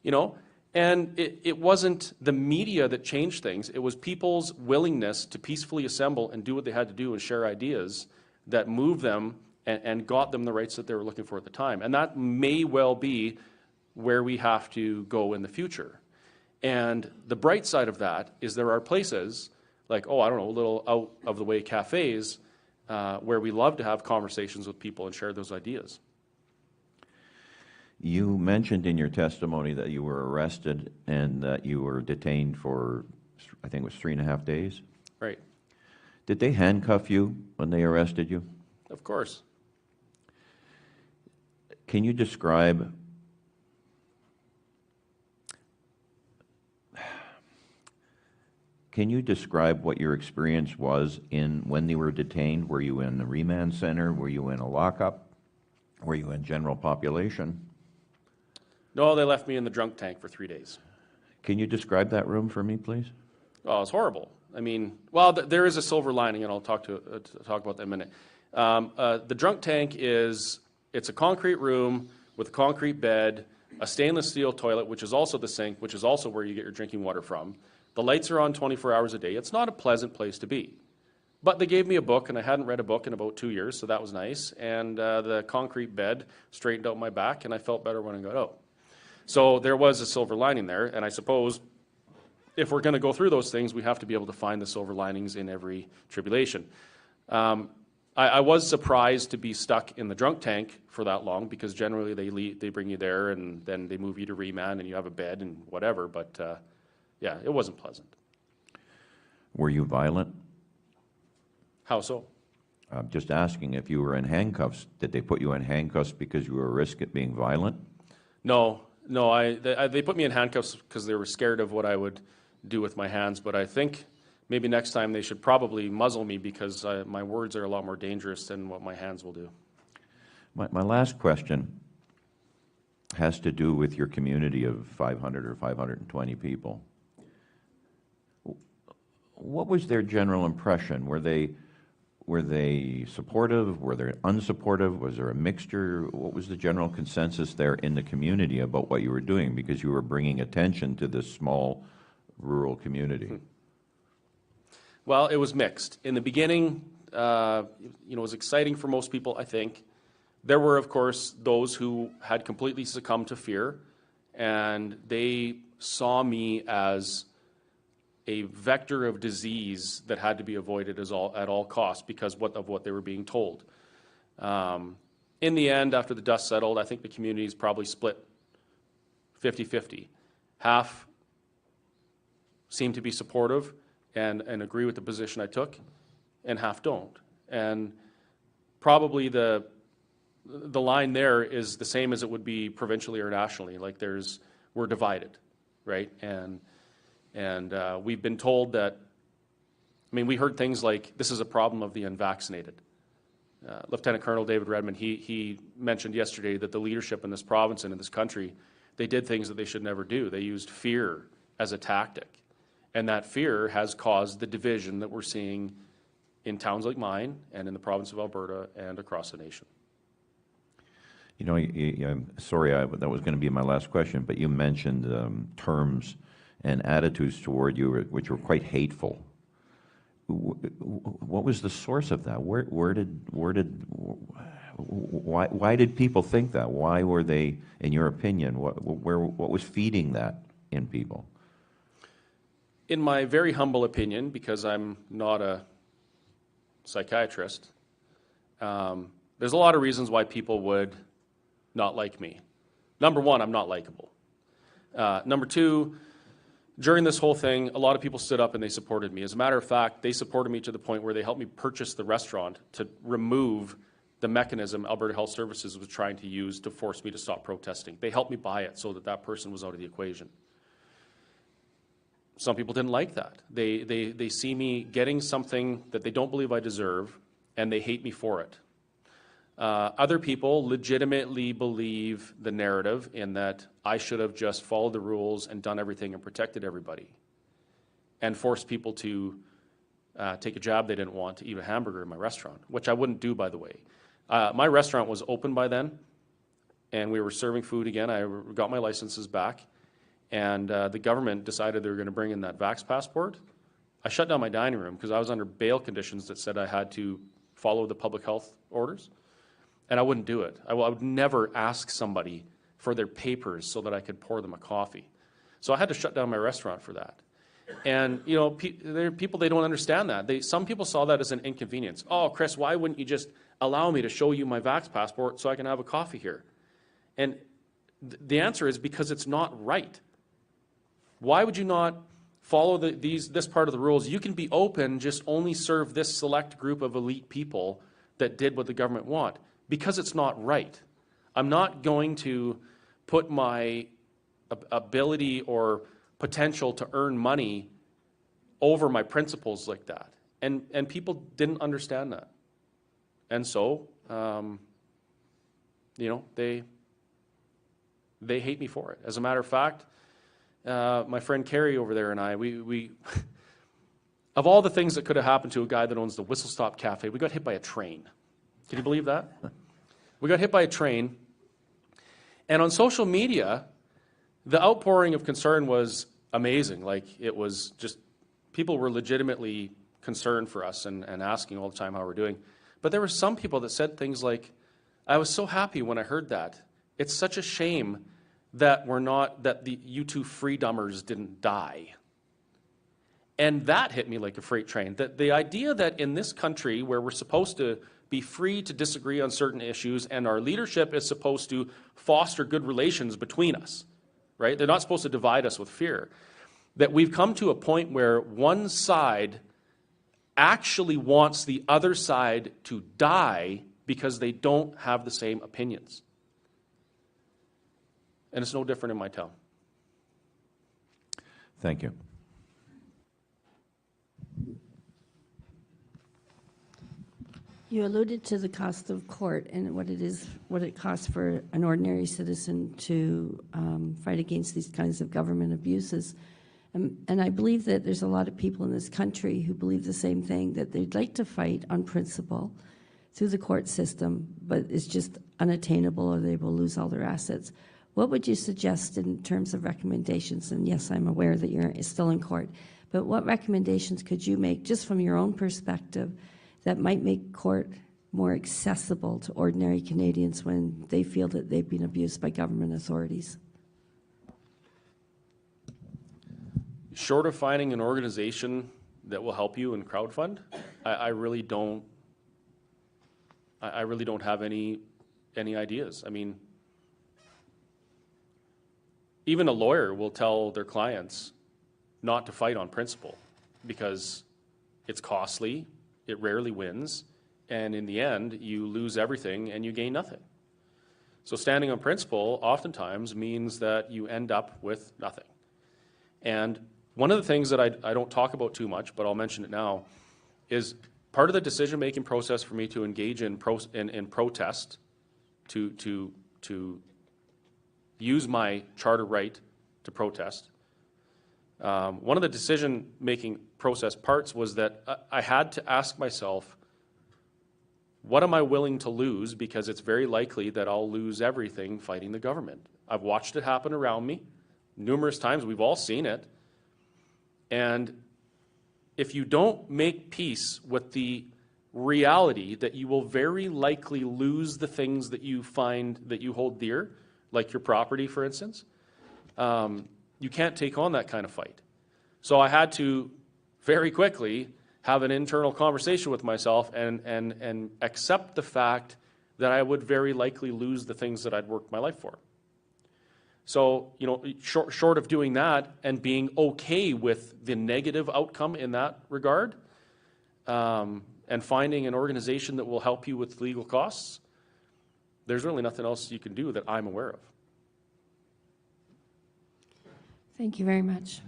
You know? And it wasn't the media that changed things. It was people's willingness to peacefully assemble and do what they had to do and share ideas that moved them and got them the rights that they were looking for at the time. And that may well be where we have to go in the future. And the bright side of that is there are places like, little out-of-the-way cafes where we love to have conversations with people and share those ideas. You mentioned in your testimony that you were arrested and that you were detained for I think it was 3.5 days. Right. Did they handcuff you when they arrested you? Of course. Can you describe what your experience was when they were detained? Were you in the remand center? Were you in a lockup? Were you in general population? No, they left me in the drunk tank for 3 days. Can you describe that room for me, please? Oh, it was horrible. I mean, well, there is a silver lining, and I'll talk about that in a minute. The drunk tank it's a concrete room with a concrete bed, a stainless steel toilet, which is also the sink, which is also where you get your drinking water from. The lights are on 24 hours a day. It's not a pleasant place to be. But they gave me a book, and I hadn't read a book in about 2 years, so that was nice. And the concrete bed straightened out my back, and I felt better when I got out. So there was a silver lining there, and I suppose if we're going to go through those things, we have to be able to find the silver linings in every tribulation. I was surprised to be stuck in the drunk tank for that long, because generally they bring you there and then they move you to remand and you have a bed and whatever. But yeah, it wasn't pleasant. Were you violent? How so? I'm just asking, if you were in handcuffs, did they put you in handcuffs because you were at risk of being violent? No. They put me in handcuffs because they were scared of what I would do with my hands. But I think maybe next time they should probably muzzle me, because my words are a lot more dangerous than what my hands will do. My last question has to do with your community of 500 or 520 people. What was their general impression? Were they supportive? Were they unsupportive? Was there a mixture? What was the general consensus there in the community about what you were doing? Because you were bringing attention to this small rural community. Well, it was mixed. In the beginning, it was exciting for most people, I think. There were, of course, those who had completely succumbed to fear, and they saw me as a vector of disease that had to be avoided at all costs because of what they were being told. In the end, after the dust settled, I think the community is probably split 50-50. Half seem to be supportive and agree with the position I took, and half don't. And probably the line there is the same as it would be provincially or nationally. Like we're divided, right? And we've been told that, we heard things like, this is a problem of the unvaccinated. Lieutenant Colonel David Redmond, he mentioned yesterday that the leadership in this province and in this country, they did things that they should never do. They used fear as a tactic. And that fear has caused the division that we're seeing in towns like mine and in the province of Alberta and across the nation. I'm sorry, that was going to be my last question, but you mentioned terms and attitudes toward you which were quite hateful. What was the source of that? Why did people think that? Why were they, in your opinion, what was feeding that in people? In my very humble opinion, because I'm not a psychiatrist, there's a lot of reasons why people would not like me. Number one, I'm not likable. Number two, during this whole thing, a lot of people stood up and they supported me. As a matter of fact, they supported me to the point where they helped me purchase the restaurant to remove the mechanism Alberta Health Services was trying to use to force me to stop protesting. They helped me buy it so that person was out of the equation. Some people didn't like that. They see me getting something that they don't believe I deserve, and they hate me for it. Other people legitimately believe the narrative in that I should have just followed the rules and done everything and protected everybody and forced people to take a job they didn't want, to eat a hamburger in my restaurant, which I wouldn't do, by the way. My restaurant was open by then, and we were serving food again. I got my licenses back, and the government decided they were going to bring in that Vax passport. I shut down my dining room because I was under bail conditions that said I had to follow the public health orders. And I wouldn't do it. I would never ask somebody for their papers so that I could pour them a coffee. So I had to shut down my restaurant for that. And, there are people, they don't understand that. Some people saw that as an inconvenience. Oh, Chris, why wouldn't you just allow me to show you my Vax passport so I can have a coffee here? And the answer is because it's not right. Why would you not follow this part of the rules. You can be open, just only serve this select group of elite people that did what the government want, because it's not right. I'm not going to put my ability or potential to earn money over my principles like that. And people didn't understand that. And so, they hate me for it. As a matter of fact, my friend Carrie over there and I, we of all the things that could have happened to a guy that owns the Whistle Stop Cafe, we got hit by a train. Can you believe that? We got hit by a train. And on social media, the outpouring of concern was amazing. Like, it was just, people were legitimately concerned for us and asking all the time how we're doing. But there were some people that said things like, I was so happy when I heard that. It's such a shame that you two freedomers didn't die. And that hit me like a freight train. That the idea that in this country, where we're supposed to be free to disagree on certain issues, and our leadership is supposed to foster good relations between us, right? They're not supposed to divide us with fear. That we've come to a point where one side actually wants the other side to die because they don't have the same opinions. And it's no different in my town. Thank you. You alluded to the cost of court and what it costs for an ordinary citizen to fight against these kinds of government abuses. And I believe that there's a lot of people in this country who believe the same thing, that they'd like to fight on principle through the court system, but it's just unattainable, or they will lose all their assets. What would you suggest in terms of recommendations? And yes, I'm aware that you're still in court, but what recommendations could you make, just from your own perspective, that might make court more accessible to ordinary Canadians when they feel that they've been abused by government authorities? Short of finding an organization that will help you in crowdfund, I really don't have any ideas. I mean, even a lawyer will tell their clients not to fight on principle because it's costly, it rarely wins, and in the end, you lose everything and you gain nothing. So standing on principle oftentimes means that you end up with nothing. And one of the things that I don't talk about too much, but I'll mention it now, is part of the decision-making process for me to engage in protest, to use my charter right to protest. One of the decision-making process parts was that I had to ask myself, what am I willing to lose? Because it's very likely that I'll lose everything fighting the government. I've watched it happen around me numerous times. We've all seen it. And if you don't make peace with the reality that you will very likely lose the things that you find that you hold dear, like your property, for instance, you can't take on that kind of fight. So I had to very quickly have an internal conversation with myself and accept the fact that I would very likely lose the things that I'd worked my life for. So, short of doing that and being okay with the negative outcome in that regard, and finding an organization that will help you with legal costs, there's really nothing else you can do that I'm aware of. Thank you very much.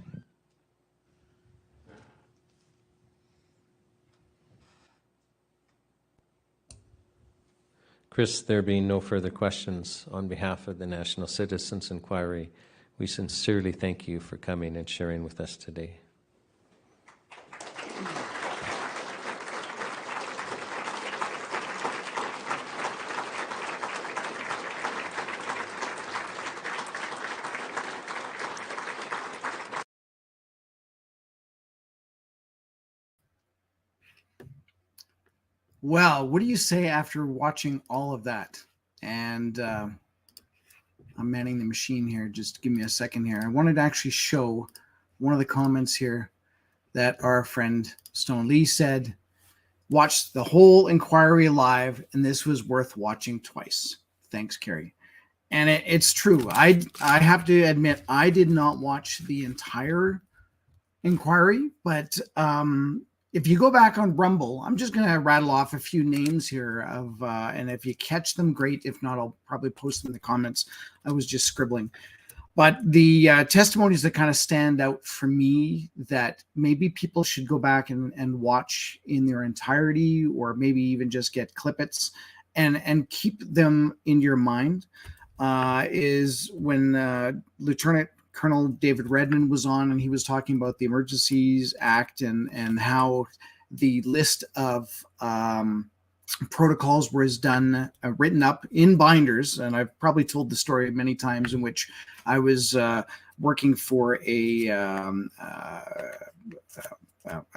Chris, there being no further questions, on behalf of the National Citizens Inquiry, we sincerely thank you for coming and sharing with us today. Well, what do you say after watching all of that? And I'm manning the machine here. Just give me a second here. I wanted to actually show one of the comments here that our friend Stone Lee said, watched the whole inquiry live, and this was worth watching twice. Thanks, Carrie. And it's true. I have to admit, I did not watch the entire inquiry, but if you go back on Rumble, I'm just going to rattle off a few names here of, and if you catch them, great. If not, I'll probably post them in the comments. I was just scribbling. But the testimonies that kind of stand out for me that maybe people should go back and watch in their entirety, or maybe even just get clippets and keep them in your mind, is when Lieutenant Colonel David Redmond was on, and he was talking about the Emergencies Act and how the list of protocols was done, written up in binders. And I've probably told the story many times, in which I was working for a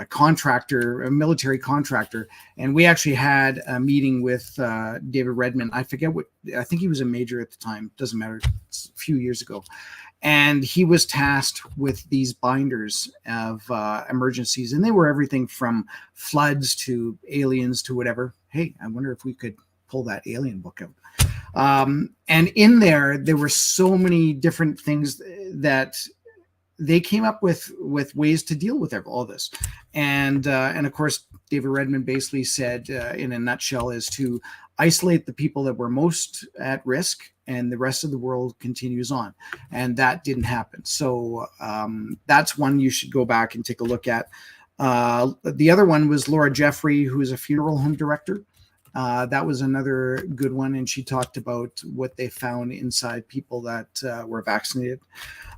contractor, a military contractor, and we actually had a meeting with David Redmond. I forget what, I think he was a major at the time, doesn't matter, it's a few years ago. And he was tasked with these binders of emergencies, and they were everything from floods to aliens to whatever. Hey, I wonder if we could pull that alien book out. And in there were so many different things that they came up with ways to deal with all this. And of course, David Redmond basically said, in a nutshell, is to isolate the people that were most at risk, and the rest of the world continues on. And that didn't happen. So that's one you should go back and take a look at. The other one was Laura Jeffrey, who is a funeral home director. That was another good one, and she talked about what they found inside people that were vaccinated.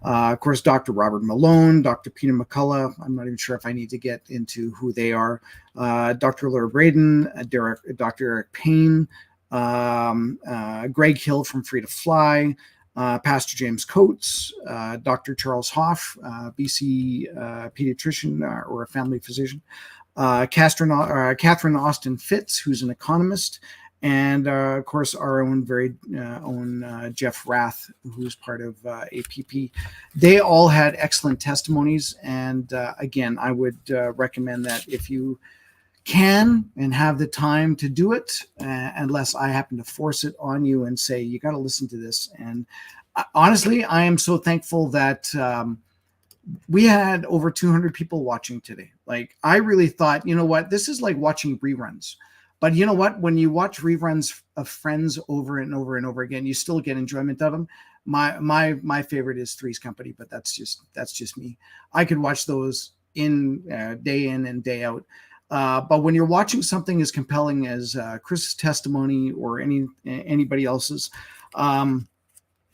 Of course, Dr. Robert Malone, Dr. Peter McCullough. I'm not even sure if I need to get into who they are. Dr. Laura Braden, Dr. Eric Payne, Greg Hill from Free to Fly, Pastor James Coates, Dr. Charles Hoff, BC pediatrician or a family physician, Catherine Austin Fitz, who's an economist, and of course our own very own Jeff Rath, who's part of APP. They all had excellent testimonies, and again, I would recommend that if you can and have the time to do it, unless I happen to force it on you and say you got to listen to this. And honestly, I am so thankful that we had over 200 people watching today. Like, I really thought, you know what, this is like watching reruns. But you know what, when you watch reruns of Friends over and over and over again, you still get enjoyment of them. My favorite is Three's Company, but that's just me. I could watch those in and day out. But when you're watching something as compelling as Chris's testimony or anybody else's,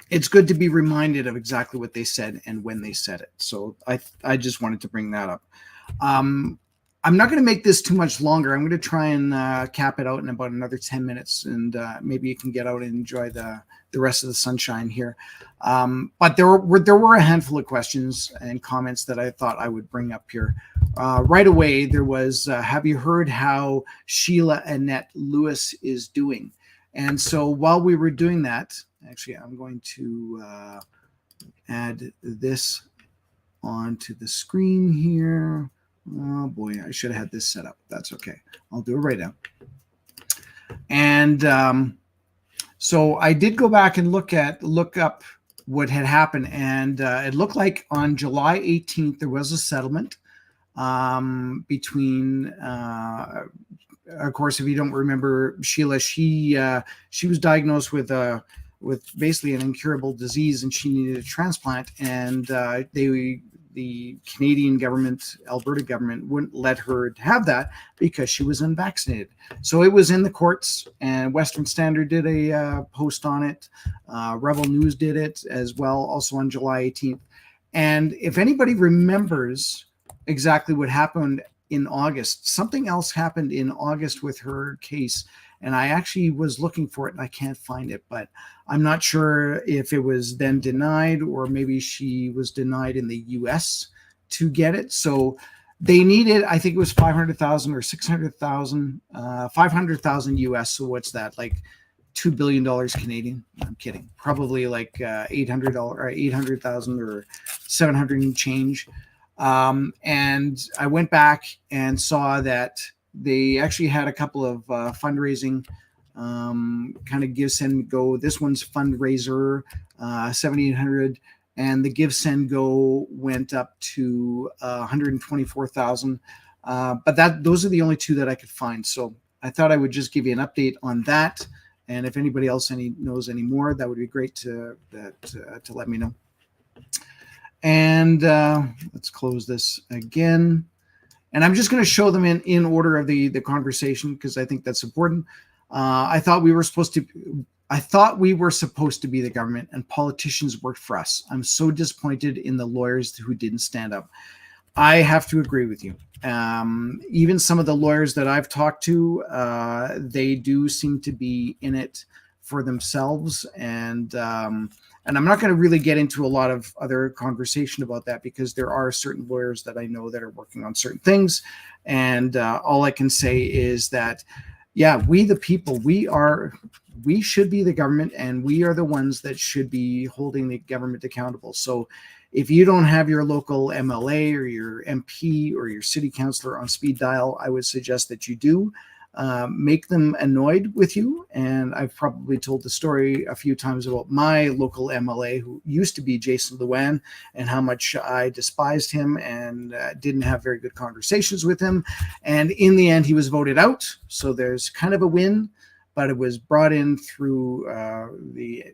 it's good to be reminded of exactly what they said and when they said it. So I just wanted to bring that up. I'm not going to make this too much longer. I'm going to try and cap it out in about another 10 minutes, and maybe you can get out and enjoy the rest of the sunshine here. But there were a handful of questions and comments that I thought I would bring up here. Right away, there was, have you heard how Sheila Annette Lewis is doing? And so while we were doing that, actually, I'm going to add this onto the screen here. Oh boy, I should have had this set up. That's okay. I'll do it right now. And so I did go back and look up what had happened, and it looked like on July 18th there was a settlement between. Of course, if you don't remember Sheila, she was diagnosed with basically an incurable disease, and she needed a transplant, and the Canadian government, Alberta government, wouldn't let her have that because she was unvaccinated. So it was in the courts, and Western Standard did a post on it. Rebel News did it as well, also on July 18th. And if anybody remembers exactly what happened in August, something else happened in August with her case. And I actually was looking for it and I can't find it, but I'm not sure if it was then denied or maybe she was denied in the US to get it. So they needed, I think it was 500,000 or 600,000, 500,000 US. So what's that? Like $2 billion Canadian? I'm kidding. Probably like $800 or 800,000 or 700 and change. And I went back and saw that they actually had a couple of fundraising kind of give, send, go. This one's fundraiser, 7,800. and the Give Send Go went up to 124,000. But those are the only two that I could find. So I thought I would just give you an update on that. And if anybody else knows any more, that would be great to let me know. And let's close this again. And I'm just going to show them in order of the conversation, because I think that's important. I thought we were supposed to be the government, and politicians worked for us. I'm so disappointed in the lawyers who didn't stand up. I have to agree with you. Even some of the lawyers that I've talked to, they do seem to be in it for themselves. And I'm not going to really get into a lot of other conversation about that, because there are certain lawyers that I know that are working on certain things. And all I can say is that, yeah, we the people, we should be the government, and we are the ones that should be holding the government accountable. So if you don't have your local MLA or your MP or your city councillor on speed dial, I would suggest that you do. Make them annoyed with you. And I've probably told the story a few times about my local MLA, who used to be Jason Luan, and how much I despised him and didn't have very good conversations with him. And in the end, he was voted out. So there's kind of a win, but it was brought in through the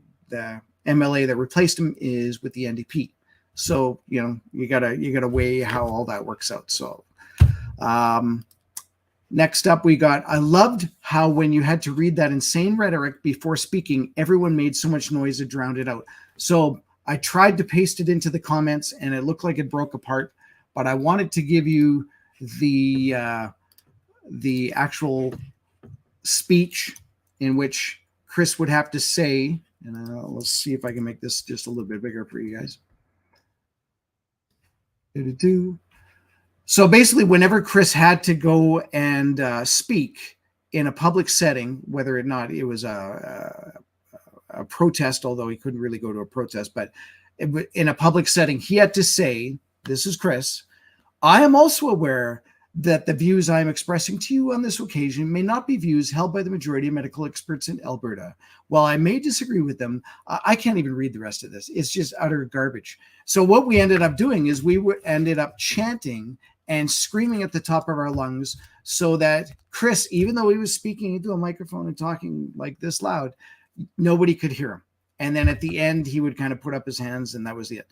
MLA that replaced him is with the NDP. So, you gotta weigh how all that works out. So, next up, I loved how when you had to read that insane rhetoric before speaking, everyone made so much noise it drowned it out. So I tried to paste it into the comments, and it looked like it broke apart, but I wanted to give you the actual speech in which Chris would have to say, and let's see if I can make this just a little bit bigger for you guys. So basically, whenever Chris had to go and speak in a public setting, whether or not it was a protest, although he couldn't really go to a protest, but in a public setting, he had to say, this is Chris, I am also aware that the views I am expressing to you on this occasion may not be views held by the majority of medical experts in Alberta. While I may disagree with them, I can't even read the rest of this. It's just utter garbage. So what we ended up doing is we ended up chanting and screaming at the top of our lungs, so that Chris, even though he was speaking into a microphone and talking like this loud, nobody could hear him. And then at the end, he would kind of put up his hands, and that was it.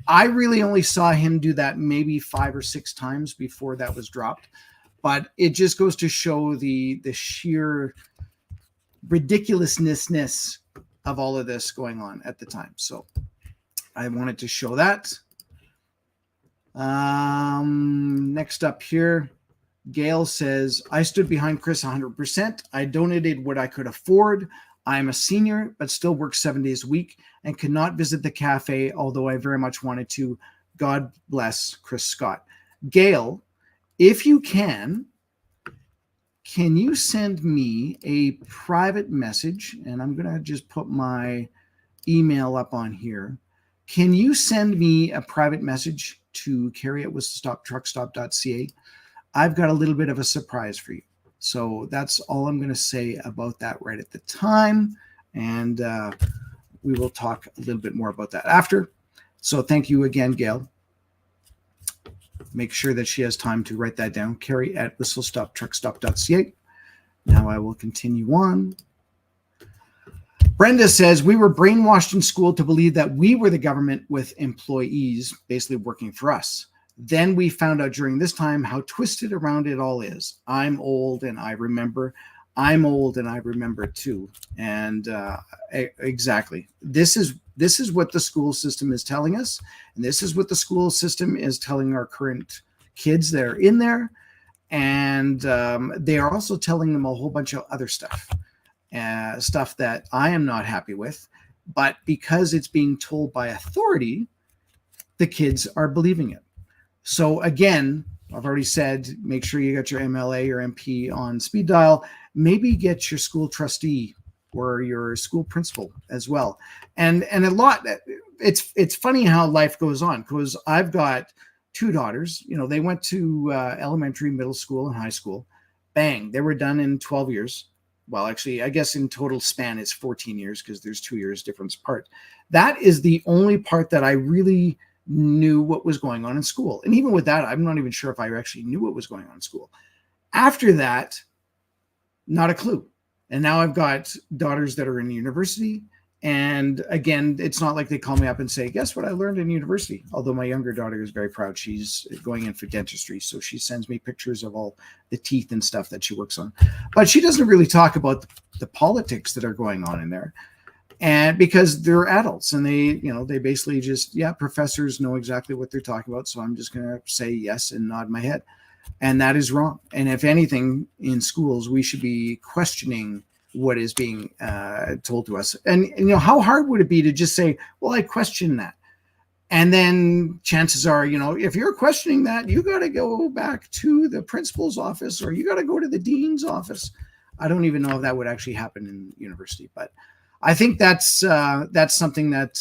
I really only saw him do that maybe 5 or 6 times before that was dropped. But it just goes to show the sheer ridiculousness of all of this going on at the time. So I wanted to show that. Next up here, Gail says, I stood behind Chris 100%. I donated what I could afford. I am a senior, but still work 7 days a week and could not visit the cafe, although I very much wanted to. God bless Chris Scott. Gail, if you can you send me a private message? And I'm going to just put my email up on here. Can you send me a private message to carrie@whistletoptruckstop.ca? I've got a little bit of a surprise for you. So that's all I'm going to say about that right at the time. And we will talk a little bit more about that after. So thank you again, Gail. Make sure that she has time to write that down. Carrie@whistletoptruckstop.ca. Now I will continue on. Brenda says, we were brainwashed in school to believe that we were the government with employees basically working for us. Then we found out during this time how twisted around it all is. I'm old and I remember. I'm old and I remember too. And exactly. This is what the school system is telling us. And this is what the school system is telling our current kids that are in there. And they are also telling them a whole bunch of other stuff. Stuff that I am not happy with. But because it's being told by authority, the kids are believing it. So again, I've already said, make sure you got your MLA or MP on speed dial. Maybe get your school trustee or your school principal as well. And a lot, it's funny how life goes on, because I've got 2 daughters. You know, they went to elementary, middle school, and high school. Bang, they were done in 12 years. well, actually, I guess in total span it's 14 years because there's 2 years difference apart. That is the only part that I really knew what was going on in school. And even with that, I'm not even sure if I actually knew what was going on in school. After that, not a clue. And now I've got daughters that are in university. And again, it's not like they call me up and say, guess what I learned in university? Although my younger daughter is very proud. She's going in for dentistry. So she sends me pictures of all the teeth and stuff that she works on. But she doesn't really talk about the politics that are going on in there. And because they're adults and they basically just, professors know exactly what they're talking about. So I'm just going to say yes and nod my head. And that is wrong. And if anything, in schools, we should be questioning what is being told to us. And how hard would it be to just say, well, I question that. And then chances are, if you're questioning that, you got to go back to the principal's office or you got to go to the dean's office. I don't even know if that would actually happen in university, but I think that's something that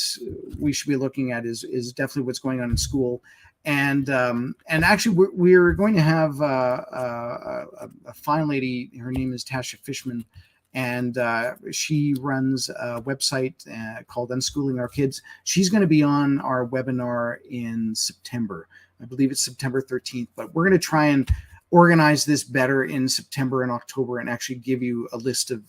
we should be looking at is definitely what's going on in school. And actually, we're going to have a fine lady. Her name is Tasha Fishman, and she runs a website called Unschooling Our Kids. She's going to be on our webinar in September. I believe it's September 13th, but we're going to try and organize this better in September and October and actually give you a list of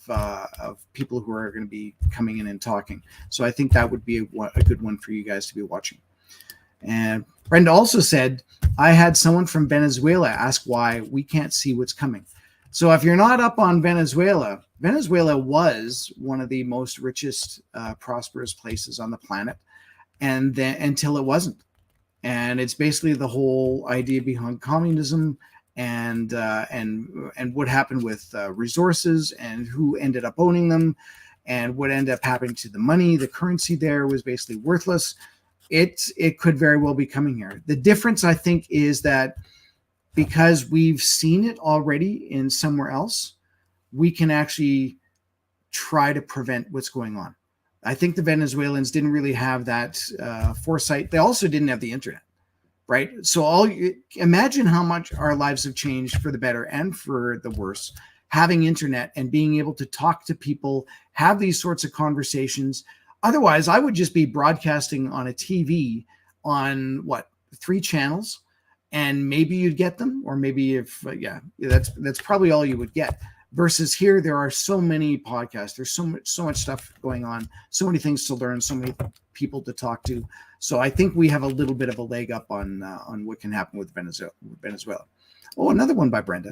people who are going to be coming in and talking. So I think that would be a good one for you guys to be watching. And Brenda also said, I had someone from Venezuela ask why we can't see what's coming. So if you're not up on Venezuela, Venezuela was one of the most richest, prosperous places on the planet, and then until it wasn't. And it's basically the whole idea behind communism and what happened with resources and who ended up owning them and what ended up happening to the money. The currency there was basically worthless. It could very well be coming here. The difference, I think, is that because we've seen it already in somewhere else, we can actually try to prevent what's going on. I think the Venezuelans didn't really have that foresight. They also didn't have the internet, right? So imagine how much our lives have changed for the better and for the worse, having internet and being able to talk to people, have these sorts of conversations. Otherwise, I would just be broadcasting on a TV on 3 channels, and maybe you'd get them, or maybe that's probably all you would get. Versus here, there are so many podcasts. There's so much stuff going on, so many things to learn, so many people to talk to. So I think we have a little bit of a leg up on what can happen with Venezuela. Oh, another one by Brenda.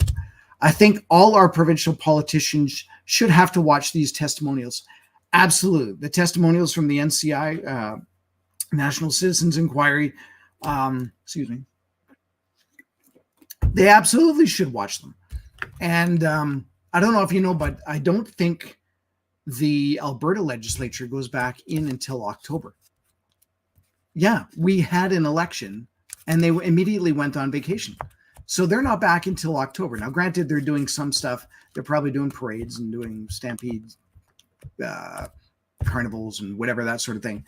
I think all our provincial politicians should have to watch these testimonials. Absolutely. The testimonials from the NCI, National Citizens Inquiry, they absolutely should watch them. And I don't know if you know, but I don't think the Alberta legislature goes back in until October. Yeah, we had an election and they immediately went on vacation. So they're not back until October. Now, granted, they're doing some stuff. They're probably doing parades and doing stampedes, carnivals and whatever, that sort of thing,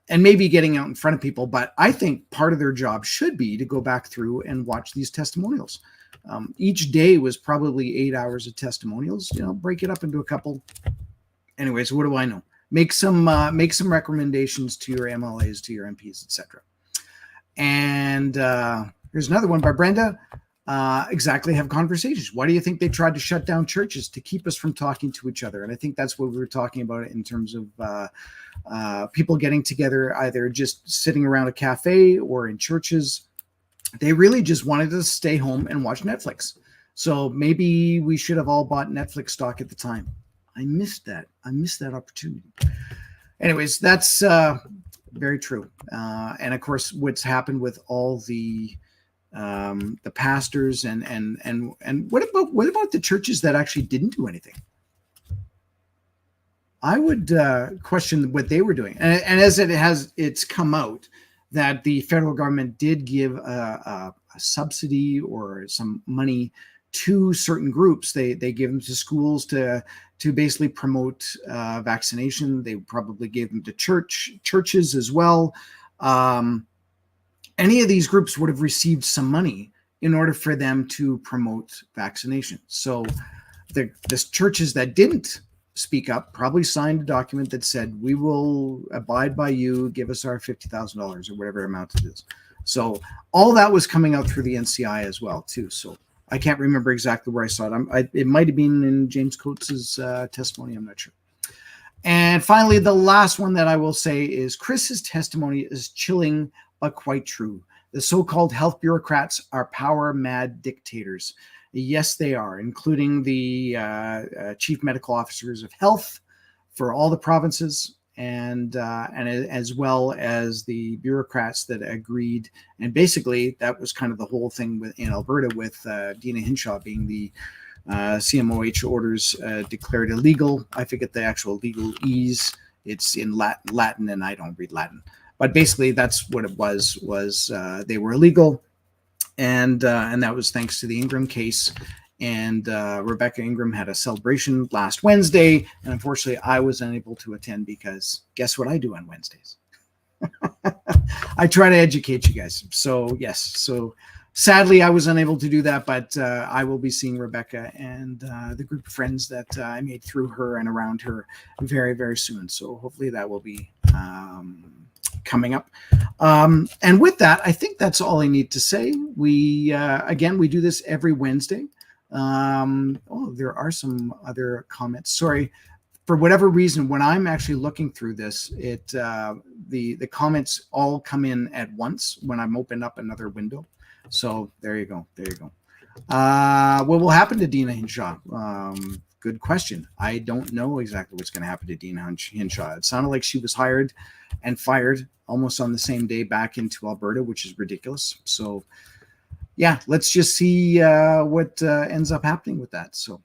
and maybe getting out in front of people. But I think part of their job should be to go back through and watch these testimonials. Each day was probably 8 hours of testimonials. Break it up into a couple. Anyways, what do I know? Make some recommendations to your MLAs, to your MPs, etc. And here's another one by Brenda. Exactly, have conversations. Why do you think they tried to shut down churches? To keep us from talking to each other. And I think that's what we were talking about in terms of people getting together, either just sitting around a cafe or in churches. They really just wanted to stay home and watch Netflix. So maybe we should have all bought Netflix stock at the time. I missed that opportunity. Anyways, that's very true. And of course, what's happened with all the pastors and what about the churches that actually didn't do anything? I would question what they were doing. And as it's come out that the federal government did give a subsidy or some money to certain groups. They give them to schools to basically promote vaccination. They probably gave them to churches as well. Any of these groups would have received some money in order for them to promote vaccination. So the churches that didn't speak up probably signed a document that said, we will abide by you, give us our $50,000 or whatever amount it is. So all that was coming out through the NCI as well too. So I can't remember exactly where I saw it. It might have been in James Coates's testimony. I'm not sure. And finally, the last one that I will say is Chris's testimony is chilling, but quite true. The so-called health bureaucrats are power-mad dictators. Yes, they are, including the chief medical officers of health for all the provinces, and as well as the bureaucrats that agreed. And basically, that was kind of the whole thing in Alberta with Dina Hinshaw being the CMOH orders declared illegal. I forget the actual legalese. It's in Latin, and I don't read Latin. But basically, that's what it was they were illegal. And that was thanks to the Ingram case. And Rebecca Ingram had a celebration last Wednesday. And unfortunately, I was unable to attend because guess what I do on Wednesdays? I try to educate you guys. So, yes. So sadly, I was unable to do that. But I will be seeing Rebecca and the group of friends that I made through her and around her very, very soon. So hopefully that will be coming up. And with that, I think that's all I need to say. We do this every Wednesday. There are some other comments. Sorry, for whatever reason, when I'm actually looking through this, the comments all come in at once when I'm opening up another window. So there you go. What will happen to Dina Hinshaw? Good question. I don't know exactly what's going to happen to Dina Hinshaw. It sounded like she was hired and fired almost on the same day back into Alberta, which is ridiculous. So, yeah, let's just see what ends up happening with that. So,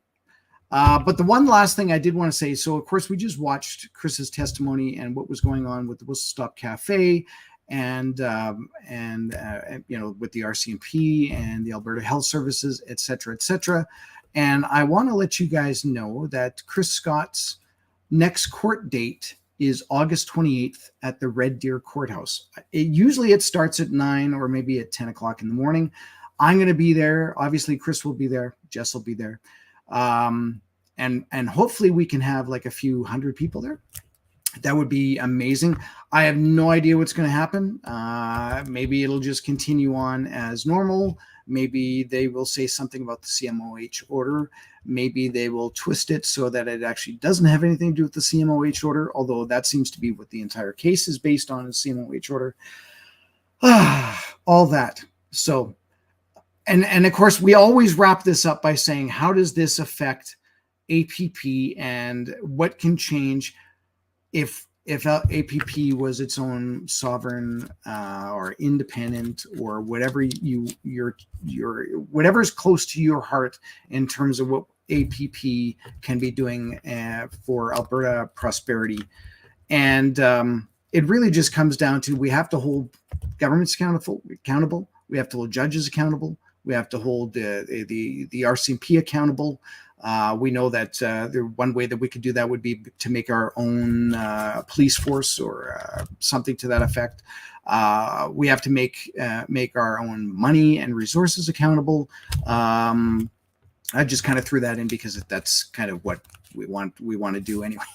but the one last thing I did want to say, so of course we just watched Chris's testimony and what was going on with the Whistle Stop Cafe and with the RCMP and the Alberta Health Services, et cetera, et cetera. And I want to let you guys know that Chris Scott's next court date is August 28th at the Red Deer Courthouse. Usually it starts at 9 or maybe at 10 o'clock in the morning. I'm going to be there. Obviously, Chris will be there. Jess will be there. And hopefully we can have like a few hundred people there. That would be amazing. I have no idea what's going to happen. Maybe it'll just continue on as normal. Maybe they will say something about the CMOH order. Maybe they will twist it so that it actually doesn't have anything to do with the CMOH order, although that seems to be what the entire case is based on, is CMOH order. All that. So, and of course, we always wrap this up by saying, how does this affect APP and what can change if APP was its own sovereign or independent or whatever your whatever's close to your heart in terms of what APP can be doing for Alberta prosperity. And it really just comes down to, we have to hold governments accountable. We have to hold judges accountable. We have to hold the RCMP accountable. We know that one way that we could do that would be to make our own police force or something to that effect. We have to make our own money and resources accountable. I just kind of threw that in because that's kind of what we want to do anyways.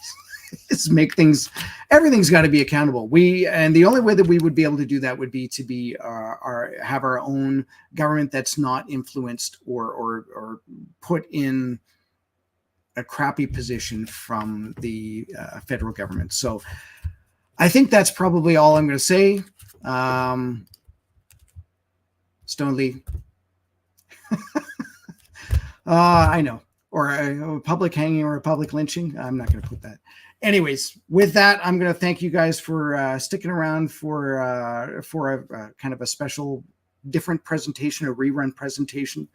Is make things, everything's got to be accountable. And the only way that we would be able to do that would be to be have our own government that's not influenced or put in a crappy position from the federal government. So I think that's probably all I'm going to say. Stoneleigh. I know. Or a public hanging or a public lynching. I'm not going to put that. Anyways, with that, I'm going to thank you guys for sticking around for a kind of a special, different presentation, a rerun presentation.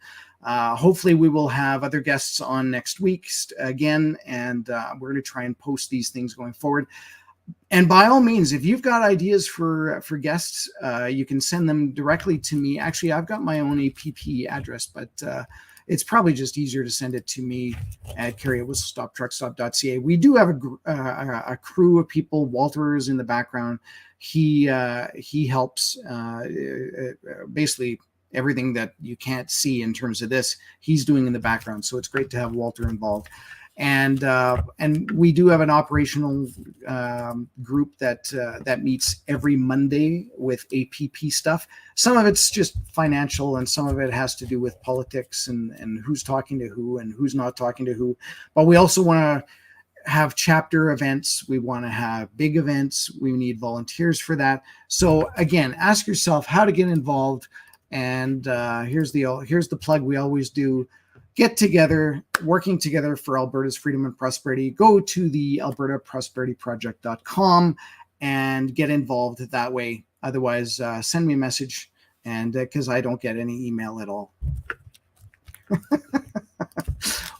Hopefully we will have other guests on next week again, and we're going to try and post these things going forward. And by all means, if you've got ideas for guests, you can send them directly to me. Actually, I've got my own APP address, but it's probably just easier to send it to me at carrie@whistlestoptruckstop.ca. We do have a crew of people. Walter is in the background. He helps basically everything that you can't see in terms of this, he's doing in the background. So it's great to have Walter involved. And we do have an operational group that meets every Monday with APP stuff. Some of it's just financial, and some of it has to do with politics and who's talking to who and who's not talking to who. But we also want to have chapter events. We want to have big events. We need volunteers for that. So again, ask yourself how to get involved. And here's the plug we always do. Get together, working together for Alberta's freedom and prosperity. Go to the albertaprosperityproject.com and get involved that way. Otherwise, send me a message, and because I don't get any email at all.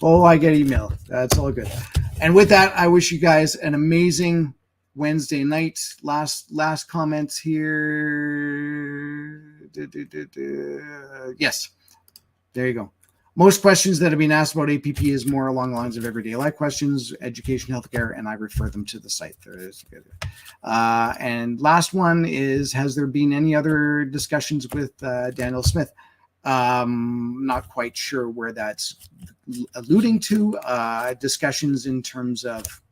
Oh, I get email. That's all good. And with that, I wish you guys an amazing Wednesday night. Last comments here. Yes, there you go. Most questions that have been asked about APP is more along the lines of everyday life questions, education, healthcare, and I refer them to the site. There is good. And last one is, has there been any other discussions with Daniel Smith? Not quite sure where that's alluding to. Discussions in terms of,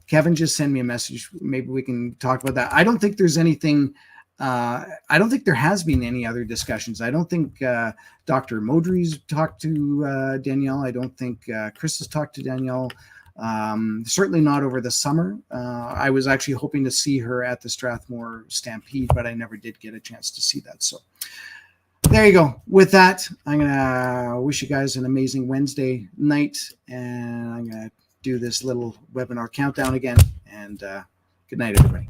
Kevin, just send me a message. Maybe we can talk about that. I don't think there's anything. I don't think there has been any other discussions. I don't think Dr. Modry's talked to Danielle. I don't think Chris has talked to Danielle. Certainly not over the summer. I was actually hoping to see her at the Strathmore Stampede, but I never did get a chance to see that. So there you go. With that, I'm going to wish you guys an amazing Wednesday night, and I'm going to do this little webinar countdown again. And good night, everybody.